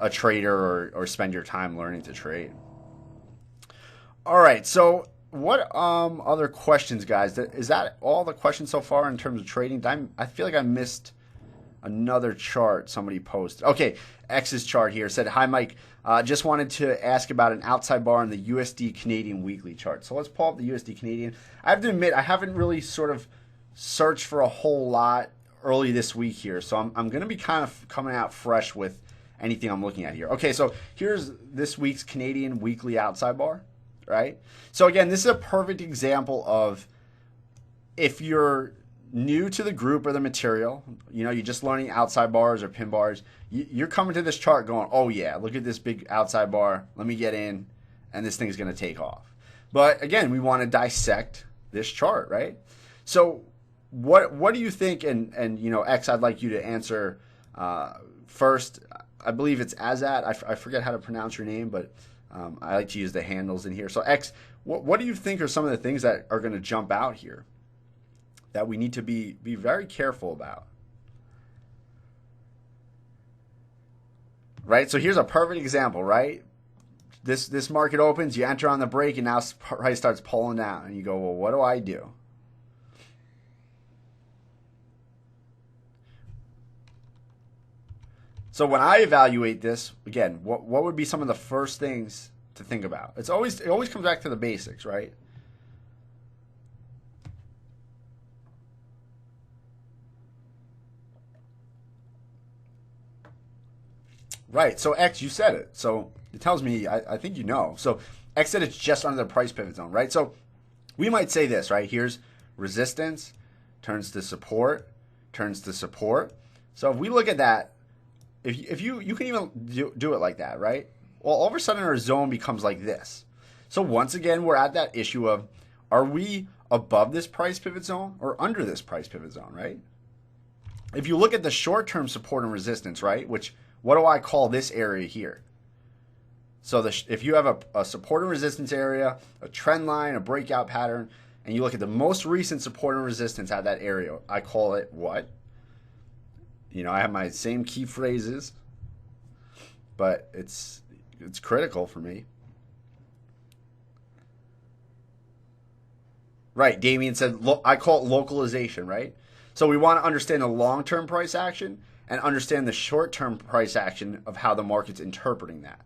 a trader or spend your time learning to trade. All right, so what other questions, guys? Is that all the questions so far in terms of trading? I feel like I missed another chart somebody posted. Okay, X's chart here said, hi Mike, just wanted to ask about an outside bar on the USD Canadian weekly chart. So let's pull up the USD Canadian. I have to admit, I haven't really sort of searched for a whole lot early this week here. So I'm going to be kind of coming out fresh with anything I'm looking at here. Okay, so here's this week's Canadian weekly outside bar, right? So again, this is a perfect example of if you're new to the group or the material, you know, you're just learning outside bars or pin bars, you're coming to this chart going, oh yeah, look at this big outside bar, let me get in, and this thing's going to take off. But again, we want to dissect this chart, right? So what do you think, and you know, X, I'd like you to answer first. I believe it's Azat. I forget how to pronounce your name, but I like to use the handles in here. So X, what do you think are some of the things that are going to jump out here that we need to be very careful about? Right? So here's a perfect example, right? This market opens, you enter on the break, and now price starts pulling down. And you go, well, what do I do? So when I evaluate this, again, what would be some of the first things to think about? It always comes back to the basics, right? Right. So X, you said it. So it tells me, I think you know. So X said it's just under the price pivot zone, right? So we might say this, right? Here's resistance, turns to support, turns to support. So if we look at that, if you can even do it like that, right? Well, all of a sudden our zone becomes like this. So once again, we're at that issue of, are we above this price pivot zone or under this price pivot zone, right? If you look at the short-term support and resistance, right, which, what do I call this area here? So if you have a support and resistance area, a trend line, a breakout pattern, and you look at the most recent support and resistance at that area, I call it what? You know, I have my same key phrases, but it's critical for me. Right, Damien said, I call it localization, right? So we want to understand the long-term price action and understand the short-term price action of how the market's interpreting that,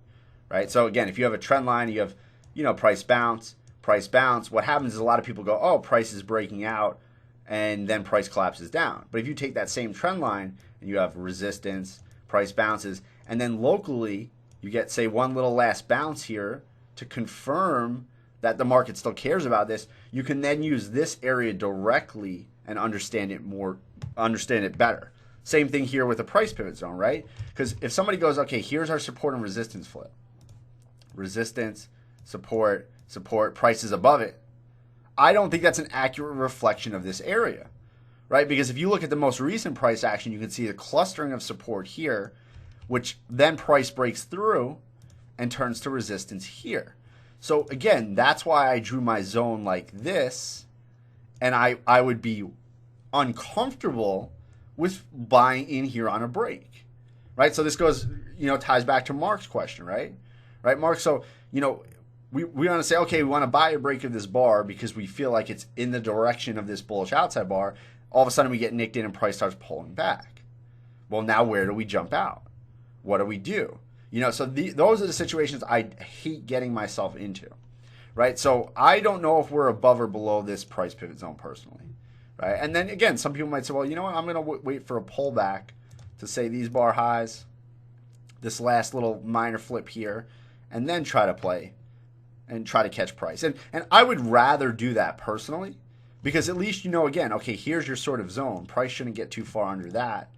right? So again, if you have a trend line, you have, you know, price bounce. What happens is a lot of people go, oh, price is breaking out, and then price collapses down. But if you take that same trend line and you have resistance, price bounces, and then locally you get, say, one little last bounce here to confirm that the market still cares about this, you can then use this area directly and understand it better. Same thing here with the price pivot zone, right? Because if somebody goes, okay, here's our support and resistance flip. Resistance, support, support, prices above it. I don't think that's an accurate reflection of this area, right? Because if you look at the most recent price action, you can see the clustering of support here, which then price breaks through and turns to resistance here. So again, that's why I drew my zone like this, and I would be uncomfortable with buying in here on a break, right? So this goes, ties back to Mark's question, right? Right, Mark? So, we want to say, okay, we want to buy a break of this bar because we feel like it's in the direction of this bullish outside bar. All of a sudden we get nicked in and price starts pulling back. Well, now where do we jump out? What do we do? So those are the situations I hate getting myself into, right? So I don't know if we're above or below this price pivot zone personally, right? And then again, some people might say, well, you know what? I'm going to wait for a pullback to say these bar highs, this last little minor flip here, and then try to play and try to catch price. And I would rather do that personally because at least again, okay, here's your sort of zone. Price shouldn't get too far under that.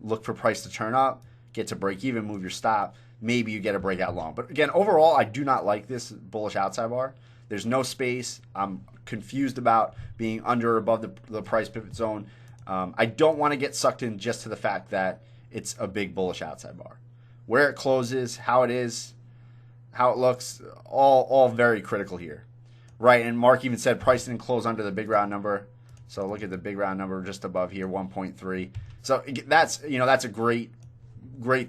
Look for price to turn up, get to break even, move your stop. Maybe you get a breakout long. But again, overall, I do not like this bullish outside bar. There's no space. I'm confused about being under or above the price pivot zone. I don't want to get sucked in just to the fact that it's a big bullish outside bar. Where it closes, how it is, how it looks, all very critical here, right? And Mark even said price didn't close under the big round number. So look at the big round number just above here, 1.3. So that's that's a great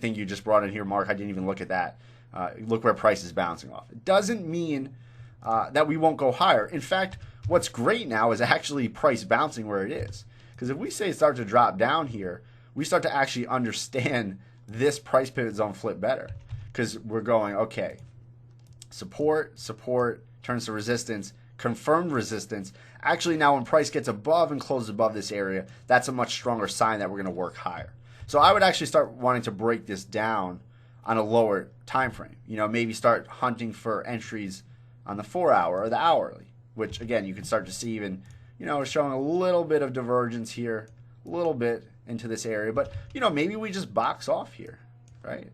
thing you just brought in here, Mark. I didn't even look at that. Look where price is bouncing off. It doesn't mean that we won't go higher. In fact, what's great now is actually price bouncing where it is. Because if we say start to drop down here, we start to actually understand this price pivot zone flip better. Because we're going, okay, support, turns to resistance, confirmed resistance. Actually, now when price gets above and closes above this area, that's a much stronger sign that we're going to work higher. So I would actually start wanting to break this down on a lower time frame. Maybe start hunting for entries on the 4-hour or the hourly, which again, you can start to see even, showing a little bit of divergence here, a little bit into this area. But, maybe we just box off here, right?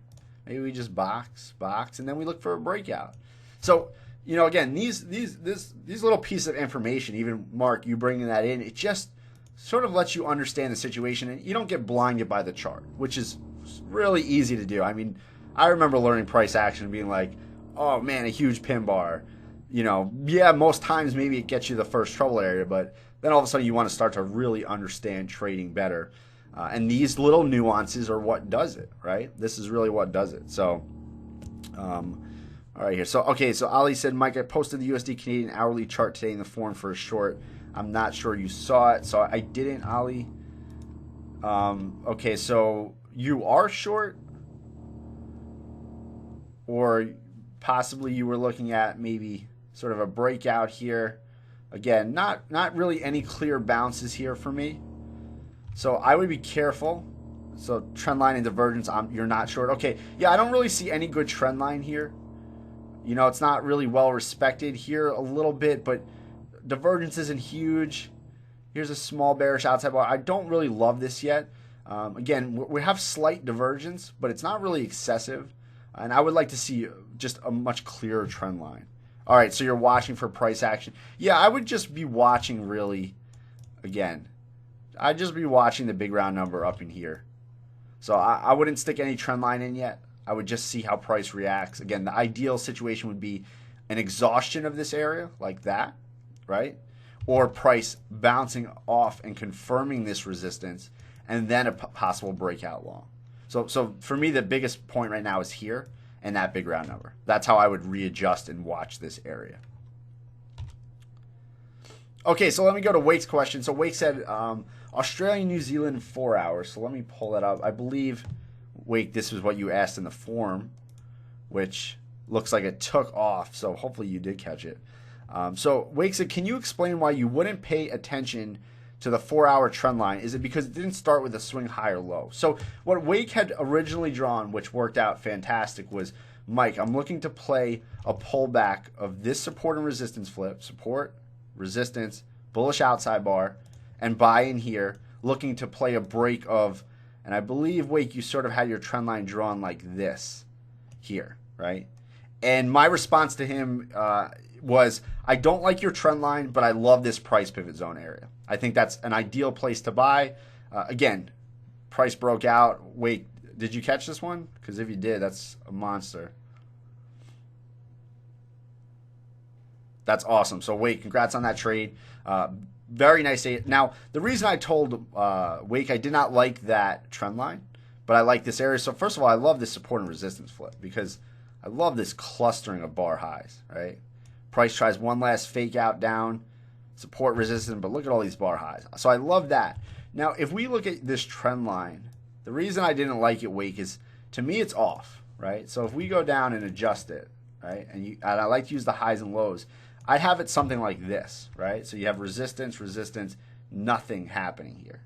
Maybe we just box, and then we look for a breakout. So, again, these little pieces of information, even Mark, you bringing that in, it just sort of lets you understand the situation, and you don't get blinded by the chart, which is really easy to do. I mean, I remember learning price action and being like, oh man, a huge pin bar. Yeah, most times maybe it gets you the first trouble area, but then all of a sudden you want to start to really understand trading better. And these little nuances are what does it, right? This is really what does it. So, all right here. So, okay, so Ali said, Mike, I posted the USD Canadian hourly chart today in the forum for a short. I'm not sure you saw it, so I didn't, Ali. Okay, so you are short, or possibly you were looking at maybe sort of a breakout here. Again, not really any clear bounces here for me. So I would be careful. So trend line and divergence, you're not short. Okay, yeah, I don't really see any good trend line here. It's not really well respected here a little bit, but divergence isn't huge. Here's a small bearish outside bar. I don't really love this yet. Again, we have slight divergence, but it's not really excessive. And I would like to see just a much clearer trend line. All right, so you're watching for price action. Yeah, I would just be watching really, again, I'd just be watching the big round number up in here. So I wouldn't stick any trend line in yet. I would just see how price reacts. Again, the ideal situation would be an exhaustion of this area like that, right? Or price bouncing off and confirming this resistance, and then a possible breakout long. So for me, the biggest point right now is here and that big round number. That's how I would readjust and watch this area. Okay, so let me go to Wake's question. So Wake said Australia, New Zealand, 4 hours. So let me pull that up. I believe, Wake, this is what you asked in the form, which looks like it took off. So hopefully you did catch it. So Wake said, can you explain why you wouldn't pay attention to the 4-hour trend line? Is it because it didn't start with a swing high or low? So what Wake had originally drawn, which worked out fantastic, was, Mike, I'm looking to play a pullback of this support and resistance flip, support, resistance, bullish outside bar, and buy in here, looking to play a break of, and I believe, Wake, you sort of had your trend line drawn like this here, right? And my response to him was, I don't like your trend line, but I love this price pivot zone area. I think that's an ideal place to buy. Again, price broke out. Wake, did you catch this one? Because if you did, that's a monster. That's awesome. So Wake, congrats on that trade. Very nice. Now, the reason I told Wake I did not like that trend line, but I like this area. So first of all, I love this support and resistance flip because I love this clustering of bar highs, right? Price tries one last fake out down, support resistance, but look at all these bar highs. So I love that. Now, if we look at this trend line, the reason I didn't like it, Wake, is to me it's off, right? So if we go down and adjust it, right, and I like to use the highs and lows, I'd have it something like this, right? So you have resistance, resistance, nothing happening here,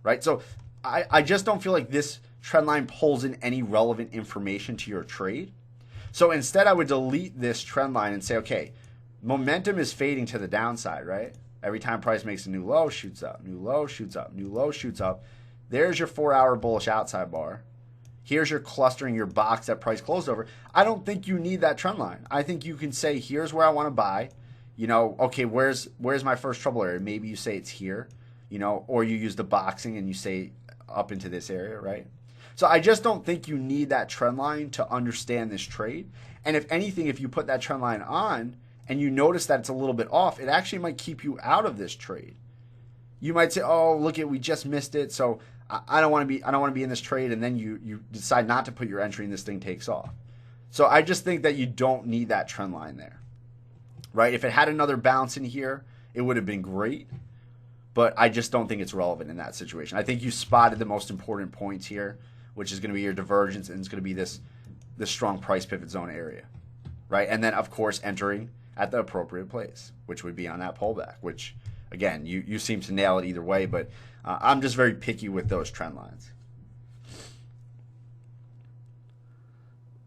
right? So I just don't feel like this trend line pulls in any relevant information to your trade. So instead, I would delete this trend line and say, okay, momentum is fading to the downside, right? Every time price makes a new low, shoots up, new low, shoots up, new low, shoots up. There's your 4-hour bullish outside bar. Here's your clustering, your box that price closed over. I don't think you need that trend line. I think you can say, here's where I want to buy. You know, okay, where's my first trouble area? Maybe you say it's here, you know, or you use the boxing and you say up into this area, right? So I just don't think you need that trend line to understand this trade. And if anything, if you put that trend line on and you notice that it's a little bit off, it actually might keep you out of this trade. You might say, oh, look we just missed it, so I don't want to be in this trade, and then you decide not to put your entry and this thing takes off. So I just think that you don't need that trend line there, right? If it had another bounce in here, it would have been great, but I just don't think it's relevant in that situation. I think you spotted the most important points here, which is going to be your divergence, and it's going to be this strong price pivot zone area, right? And then, of course, entering at the appropriate place, which would be on that pullback, which, again, you seem to nail it either way, but I'm just very picky with those trend lines.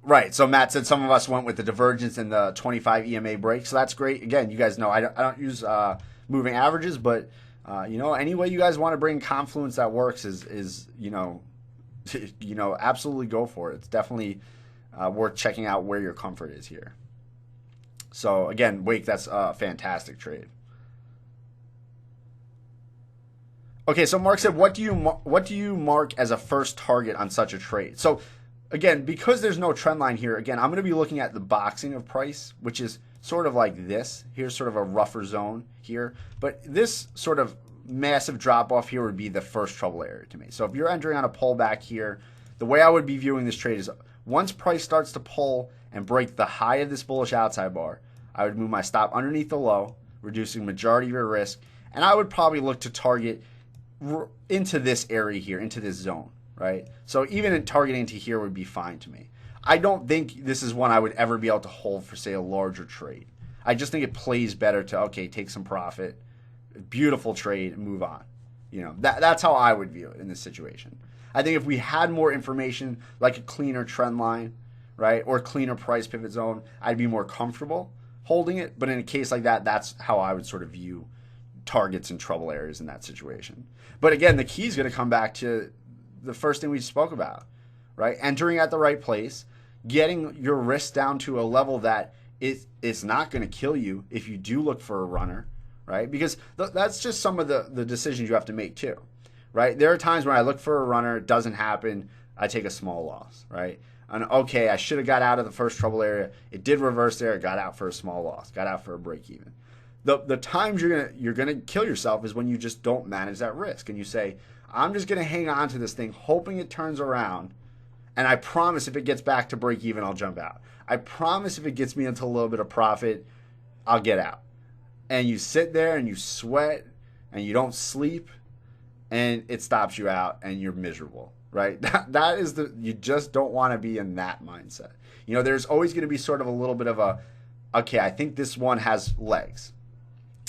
Right, so Matt said some of us went with the divergence and the 25 EMA break, so that's great. Again, you guys know I don't use moving averages, but you know, any way you guys want to bring confluence that works is you know, absolutely go for it. It's definitely worth checking out where your comfort is here. So again, Wake, that's a fantastic trade. Okay, so Mark said, what do you mark as a first target on such a trade? So again, because there's no trend line here, again, I'm going to be looking at the boxing of price, which is sort of like this. Here's sort of a rougher zone here. But this sort of massive drop off here would be the first trouble area to me. So if you're entering on a pullback here, the way I would be viewing this trade is once price starts to pull and break the high of this bullish outside bar, I would move my stop underneath the low, reducing majority of your risk, and I would probably look to target into this area here, into this zone, right? So even targeting to here would be fine to me. I don't think this is one I would ever be able to hold for, say, a larger trade. I just think it plays better to, okay, take some profit, beautiful trade, and move on. You know, that's how I would view it in this situation. I think if we had more information, like a cleaner trend line, right, or cleaner price pivot zone, I'd be more comfortable holding it. But in a case like that, that's how I would sort of view targets and trouble areas in that situation. But again, the key is going to come back to the first thing we spoke about, right? Entering at the right place, getting your risk down to a level that it's not going to kill you if you do look for a runner, right? Because that's just some of the decisions you have to make too, right? There are times when I look for a runner, it doesn't happen, I take a small loss, right? And okay, I should have got out of the first trouble area. It did reverse there, it got out for a small loss, got out for a break even. The times you're gonna kill yourself is when you just don't manage that risk and you say, I'm just gonna hang on to this thing, hoping it turns around, and I promise if it gets back to break even, I'll jump out. I promise if it gets me into a little bit of profit, I'll get out. And you sit there and you sweat and you don't sleep, and it stops you out and you're miserable, right? That is you just don't want to be in that mindset. You know, there's always going to be sort of a little bit of a, okay, I think this one has legs.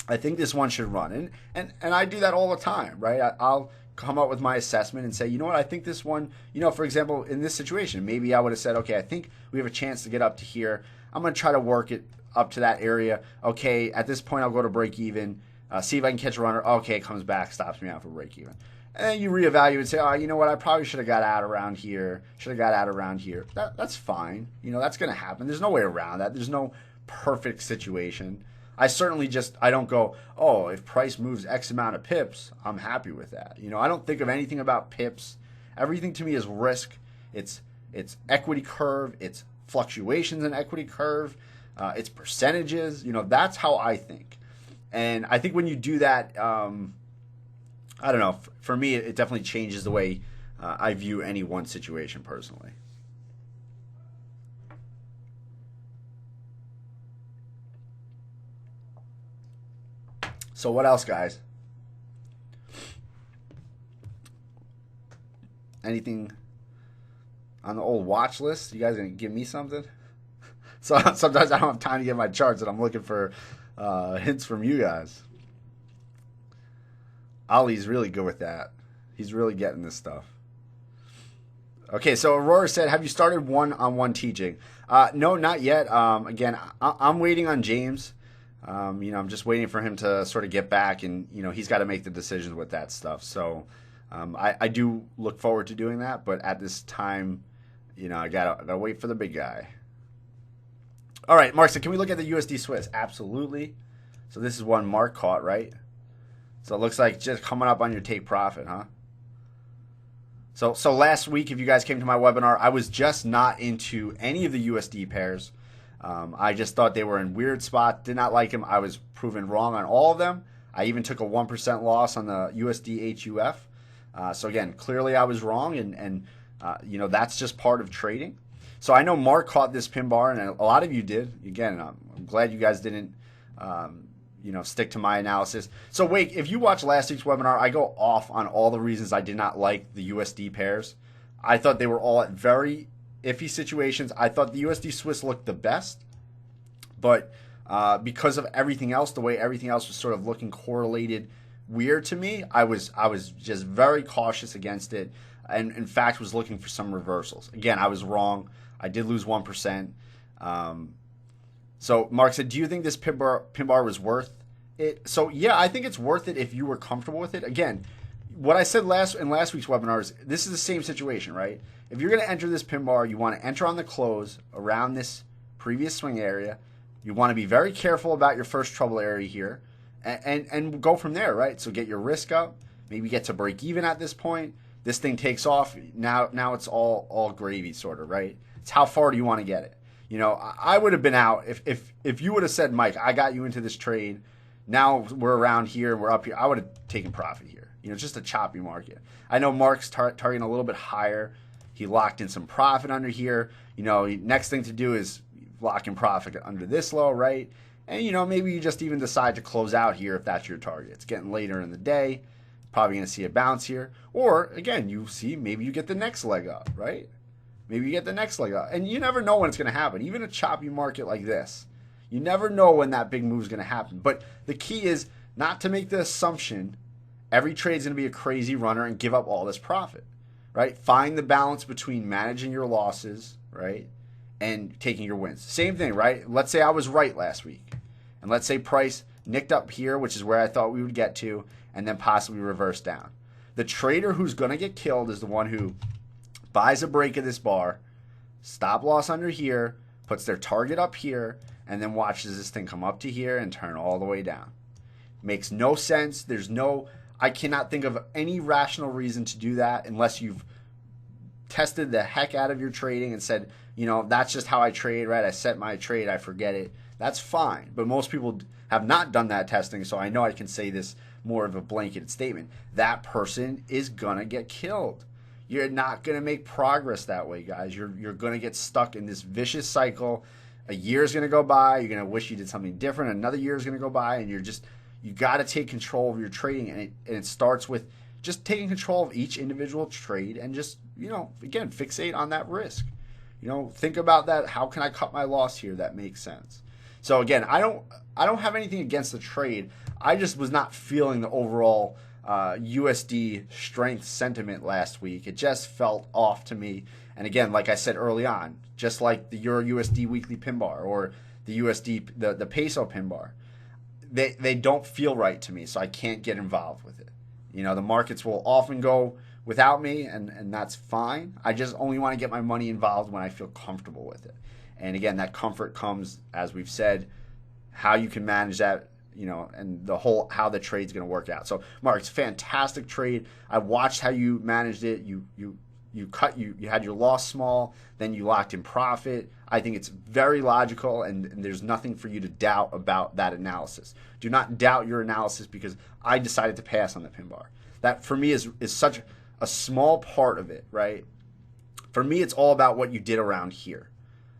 I think this one should run. And I do that all the time, right? I'll come up with my assessment and say, you know what, I think this one, you know, for example, in this situation, maybe I would have said, okay, I think we have a chance to get up to here. I'm going to try to work it up to that area. Okay, at this point, I'll go to break even, see if I can catch a runner. Okay, it comes back, stops me out for break even. And then you reevaluate and say, oh, you know what? I probably should have got out around here. Should have got out around here. That's fine. That's going to happen. There's no way around that. There's no perfect situation. I certainly I don't go, oh, if price moves X amount of pips, I'm happy with that. I don't think of anything about pips. Everything to me is risk. It's equity curve. It's fluctuations in equity curve. It's percentages. That's how I think. And I think when you do that, I don't know. For me, it definitely changes the way I view any one situation personally. So what else, guys? Anything on the old watch list? You guys gonna give me something? So sometimes I don't have time to get my charts, and I'm looking for hints from you guys. Ollie's really good with that. He's really getting this stuff. Okay, so Aurora said, have you started one-on-one teaching? No, not yet. Again, I'm waiting on James. I'm just waiting for him to sort of get back, and he's got to make the decisions with that stuff. So I do look forward to doing that, but at this time, I gotta wait for the big guy. All right, Mark said, can we look at the USD Swiss? Absolutely. So this is one Mark caught, right? So it looks like just coming up on your take profit, huh? So last week, if you guys came to my webinar, I was just not into any of the USD pairs. I just thought they were in weird spots, did not like them. I was proven wrong on all of them. I even took a 1% loss on the USD HUF. So again, clearly I was wrong, and that's just part of trading. So I know Mark caught this pin bar, and a lot of you did. Again, I'm glad you guys didn't stick to my analysis. So Wake, if you watched last week's webinar, I go off on all the reasons I did not like the USD pairs. I thought they were all at very iffy situations. I thought the USD Swiss looked the best, but because of everything else, the way everything else was sort of looking correlated weird to me, I was just very cautious against it, and in fact was looking for some reversals. Again, I was wrong. I did lose 1%. So Mark said, do you think this pin bar was worth it? So yeah, I think it's worth it if you were comfortable with it. Again, what I said in last week's webinar is this is the same situation, right? If you're going to enter this pin bar, you want to enter on the close around this previous swing area. You want to be very careful about your first trouble area here and go from there, right? So get your risk up, maybe get to break even at this point. This thing takes off. Now it's all gravy sort of, right? It's how far do you want to get it? I would have been out if you would have said, Mike, I got you into this trade. Now we're around here and we're up here. I would have taken profit here. It's just a choppy market. I know Mark's targeting a little bit higher. He locked in some profit under here. Next thing to do is lock in profit under this low, right? And, maybe you just even decide to close out here if that's your target. It's getting later in the day. Probably going to see a bounce here. Or, again, maybe you get the next leg up, right? Maybe you get the next leg up. And you never know when it's going to happen. Even a choppy market like this, you never know when that big move is going to happen. But the key is not to make the assumption every trade is going to be a crazy runner and give up all this profit, right? Find the balance between managing your losses, right, and taking your wins. Same thing, right? Let's say I was right last week. And let's say price nicked up here, which is where I thought we would get to, and then possibly reverse down. The trader who's going to get killed is the one who buys a break of this bar, stop loss under here, puts their target up here, and then watches this thing come up to here and turn all the way down. Makes no sense. I cannot think of any rational reason to do that unless you've tested the heck out of your trading and said, that's just how I trade, right? I set my trade, I forget it. That's fine. But most people have not done that testing, so I know I can say this more of a blanketed statement. That person is going to get killed. You're not going to make progress that way, guys. You're going to get stuck in this vicious cycle. A year is going to go by. You're going to wish you did something different. Another year is going to go by, and you got to take control of your trading, and it starts with just taking control of each individual trade and just, again, fixate on that risk. Think about that. How can I cut my loss here? That makes sense. So again, I don't have anything against the trade. I just was not feeling the overall USD strength sentiment last week. It just felt off to me. And again, like I said early on, just like the Euro USD weekly pin bar or the USD the peso pin bar, they don't feel right to me, so I can't get involved with it. You know, the markets will often go without me, and that's fine. I just only want to get my money involved when I feel comfortable with it. And again, that comfort comes, as we've said, how you can manage that, you know, and the whole how the trade's going to work out. So, Mark, it's a fantastic trade. I watched how you managed it. You had your loss small, then you locked in profit. I think it's very logical, and there's nothing for you to doubt about that analysis. Do not doubt your analysis, because I decided to pass on the pin bar. That for me is such a small part of it, right? For me, it's all about what you did around here.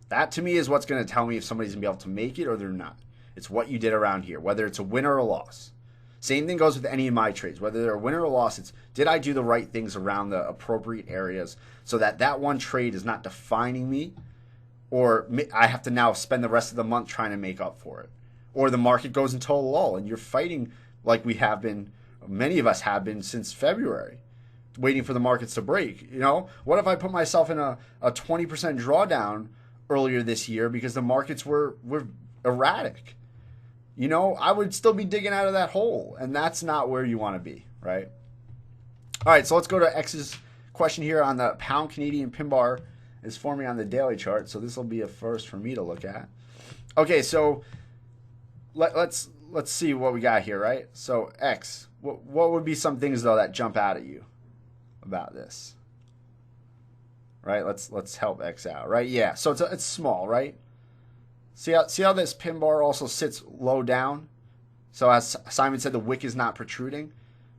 That to me is what's going to tell me if somebody's going to be able to make it or they're not. It's what you did around here, whether it's a win or a loss. Same thing goes with any of my trades, whether they're a win or a loss. It's did I do the right things around the appropriate areas so that that one trade is not defining me, or I have to now spend the rest of the month trying to make up for it, or the market goes into a lull and you're fighting like we have been, many of us have been since February, waiting for the markets to break. You know, what if I put myself in a 20% drawdown earlier this year because the markets were erratic? You know, I would still be digging out of that hole, and that's not where you want to be, right? All right, so let's go to X's question here on the pound Canadian pin bar is forming on the daily chart. So this will be a first for me to look at. Okay, so let's see what we got here, right? So X, what would be some things though that jump out at you about this? Right? Let's help X out, right? Yeah. So it's small, right? See how this pin bar also sits low down? So as Simon said, the wick is not protruding.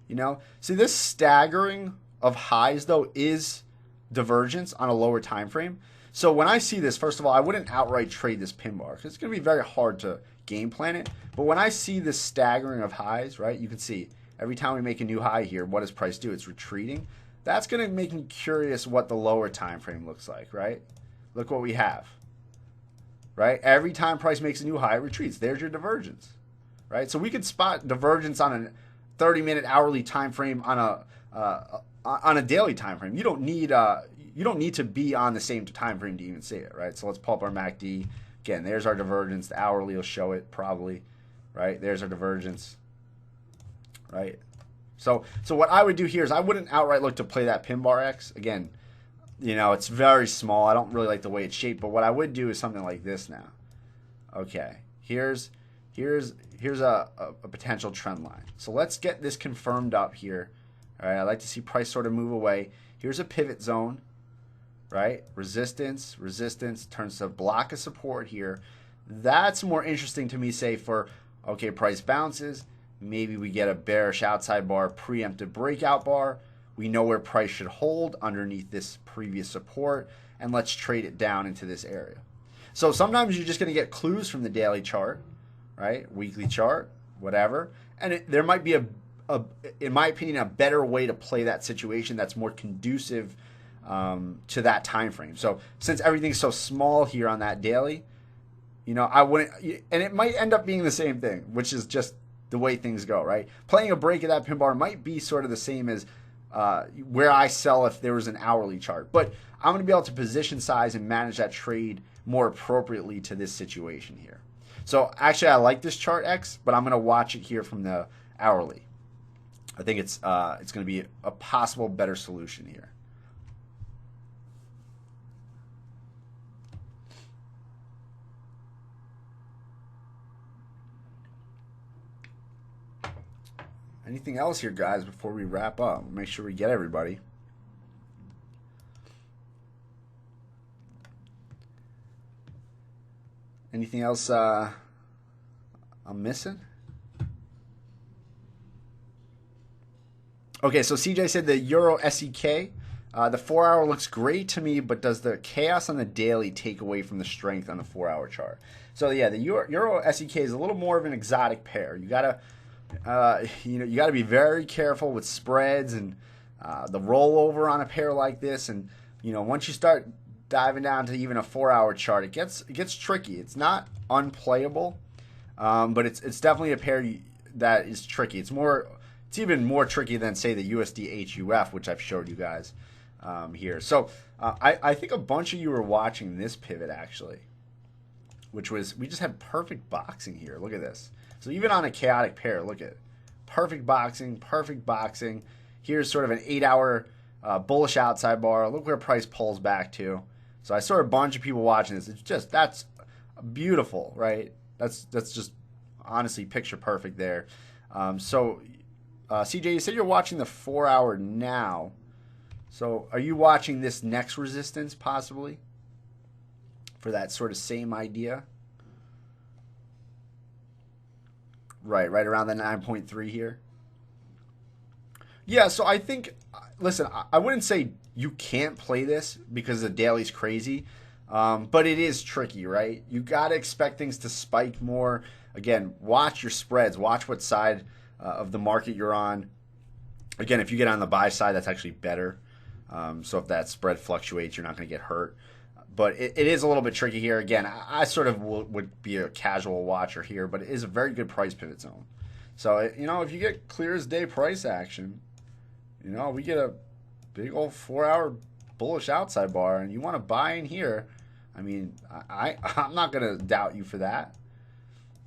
You know? See, this staggering of highs, though, is divergence on a lower time frame. So when I see this, first of all, I wouldn't outright trade this pin bar because it's going to be very hard to game plan it. But when I see this staggering of highs, right, you can see every time we make a new high here, what does price do? It's retreating. That's going to make me curious what the lower time frame looks like, right? Look what we have. Right? Every time price makes a new high, it retreats. There's your divergence. Right? So we could spot divergence on a 30-minute hourly time frame on a daily time frame. You don't need to be on the same time frame to even see it, right? So let's pull up our MACD. Again, there's our divergence. The hourly will show it probably, right? There's our divergence. Right? So what I would do here is I wouldn't outright look to play that pin bar X. Again, you know, it's very small. I don't really like the way it's shaped, but what I would do is something like this now. Okay, here's a potential trend line. So let's get this confirmed up here. All right, I like to see price sort of move away. Here's a pivot zone, right? Resistance, turns to block of support here. That's more interesting to me, say for, okay, price bounces. Maybe we get a bearish outside bar, preemptive breakout bar. We know where price should hold underneath this previous support, and let's trade it down into this area. So sometimes you're just going to get clues from the daily chart, right? Weekly chart, whatever. And there might be in my opinion, a better way to play that situation that's more conducive to that time frame. So since everything's so small here on that daily, you know, I wouldn't, and it might end up being the same thing, which is just the way things go, right? Playing a break of that pin bar might be sort of the same as where I sell if there was an hourly chart. But I'm going to be able to position size and manage that trade more appropriately to this situation here. So actually, I like this chart X, but I'm going to watch it here from the hourly. I think it's going to be a possible better solution here. Anything else here, guys, before we wrap up? Make sure we get everybody. Anything else I'm missing? Okay, so CJ said the Euro SEK, the 4-hour looks great to me, but does the chaos on the daily take away from the strength on the 4-hour chart? So yeah, the Euro SEK is a little more of an exotic pair. You gotta you got to be very careful with spreads and the rollover on a pair like this. And once you start diving down to even a 4-hour chart, it gets tricky. It's not unplayable, but it's definitely a pair that is tricky. It's even more tricky than, say, the USD HUF, which I've showed you guys here. So I think a bunch of you were watching this pivot actually, which was we just had perfect boxing here. Look at this. So even on a chaotic pair, look at perfect boxing, perfect boxing. Here's sort of an 8-hour bullish outside bar. Look where price pulls back to. So I saw a bunch of people watching this. It's just, that's beautiful, right? That's just honestly picture perfect there. CJ, you said you're watching the 4-hour now. So are you watching this next resistance possibly for that sort of same idea? Right around the 9.3 here. Yeah, so I think, listen, I wouldn't say you can't play this because the daily's crazy, but it is tricky, right? You got to expect things to spike more. Again, watch your spreads. Watch what side of the market you're on. Again, if you get on the buy side, that's actually better. So if that spread fluctuates, you're not going to get hurt. But it is a little bit tricky here. Again, I sort of would be a casual watcher here, but it is a very good price pivot zone. So, if you get clear as day price action, we get a big old 4-hour bullish outside bar, and you want to buy in here, I mean, I'm not going to doubt you for that.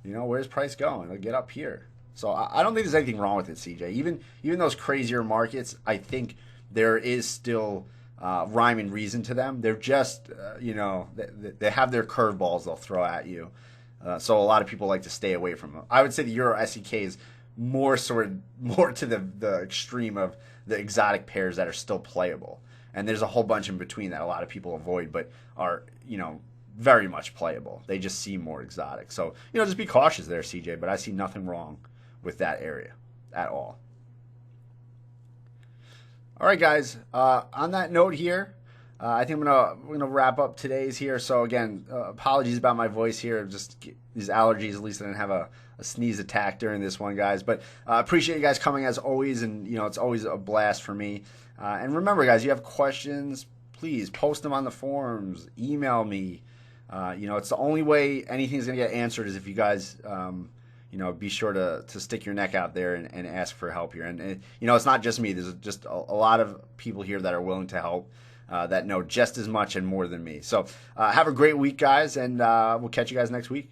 Where's price going? It'll get up here. So I don't think there's anything wrong with it, CJ. Even those crazier markets, I think there is still rhyme and reason to them. They're just, they have their curveballs they'll throw at you. So a lot of people like to stay away from them. I would say the Euro SEK is more to the extreme of the exotic pairs that are still playable. And there's a whole bunch in between that a lot of people avoid, but are, very much playable. They just seem more exotic. So, just be cautious there, CJ, but I see nothing wrong with that area at all. All right, guys. On that note here, I think we're gonna wrap up today's here. So again, apologies about my voice here. Just these allergies. At least I didn't have a sneeze attack during this one, guys. But appreciate you guys coming as always, and it's always a blast for me. And remember, guys, you have questions, please post them on the forums. Email me. It's the only way anything's gonna get answered is if you guys. Be sure to stick your neck out there and ask for help here. And it's not just me. There's just a lot of people here that are willing to help, that know just as much and more than me. So have a great week, guys, and we'll catch you guys next week.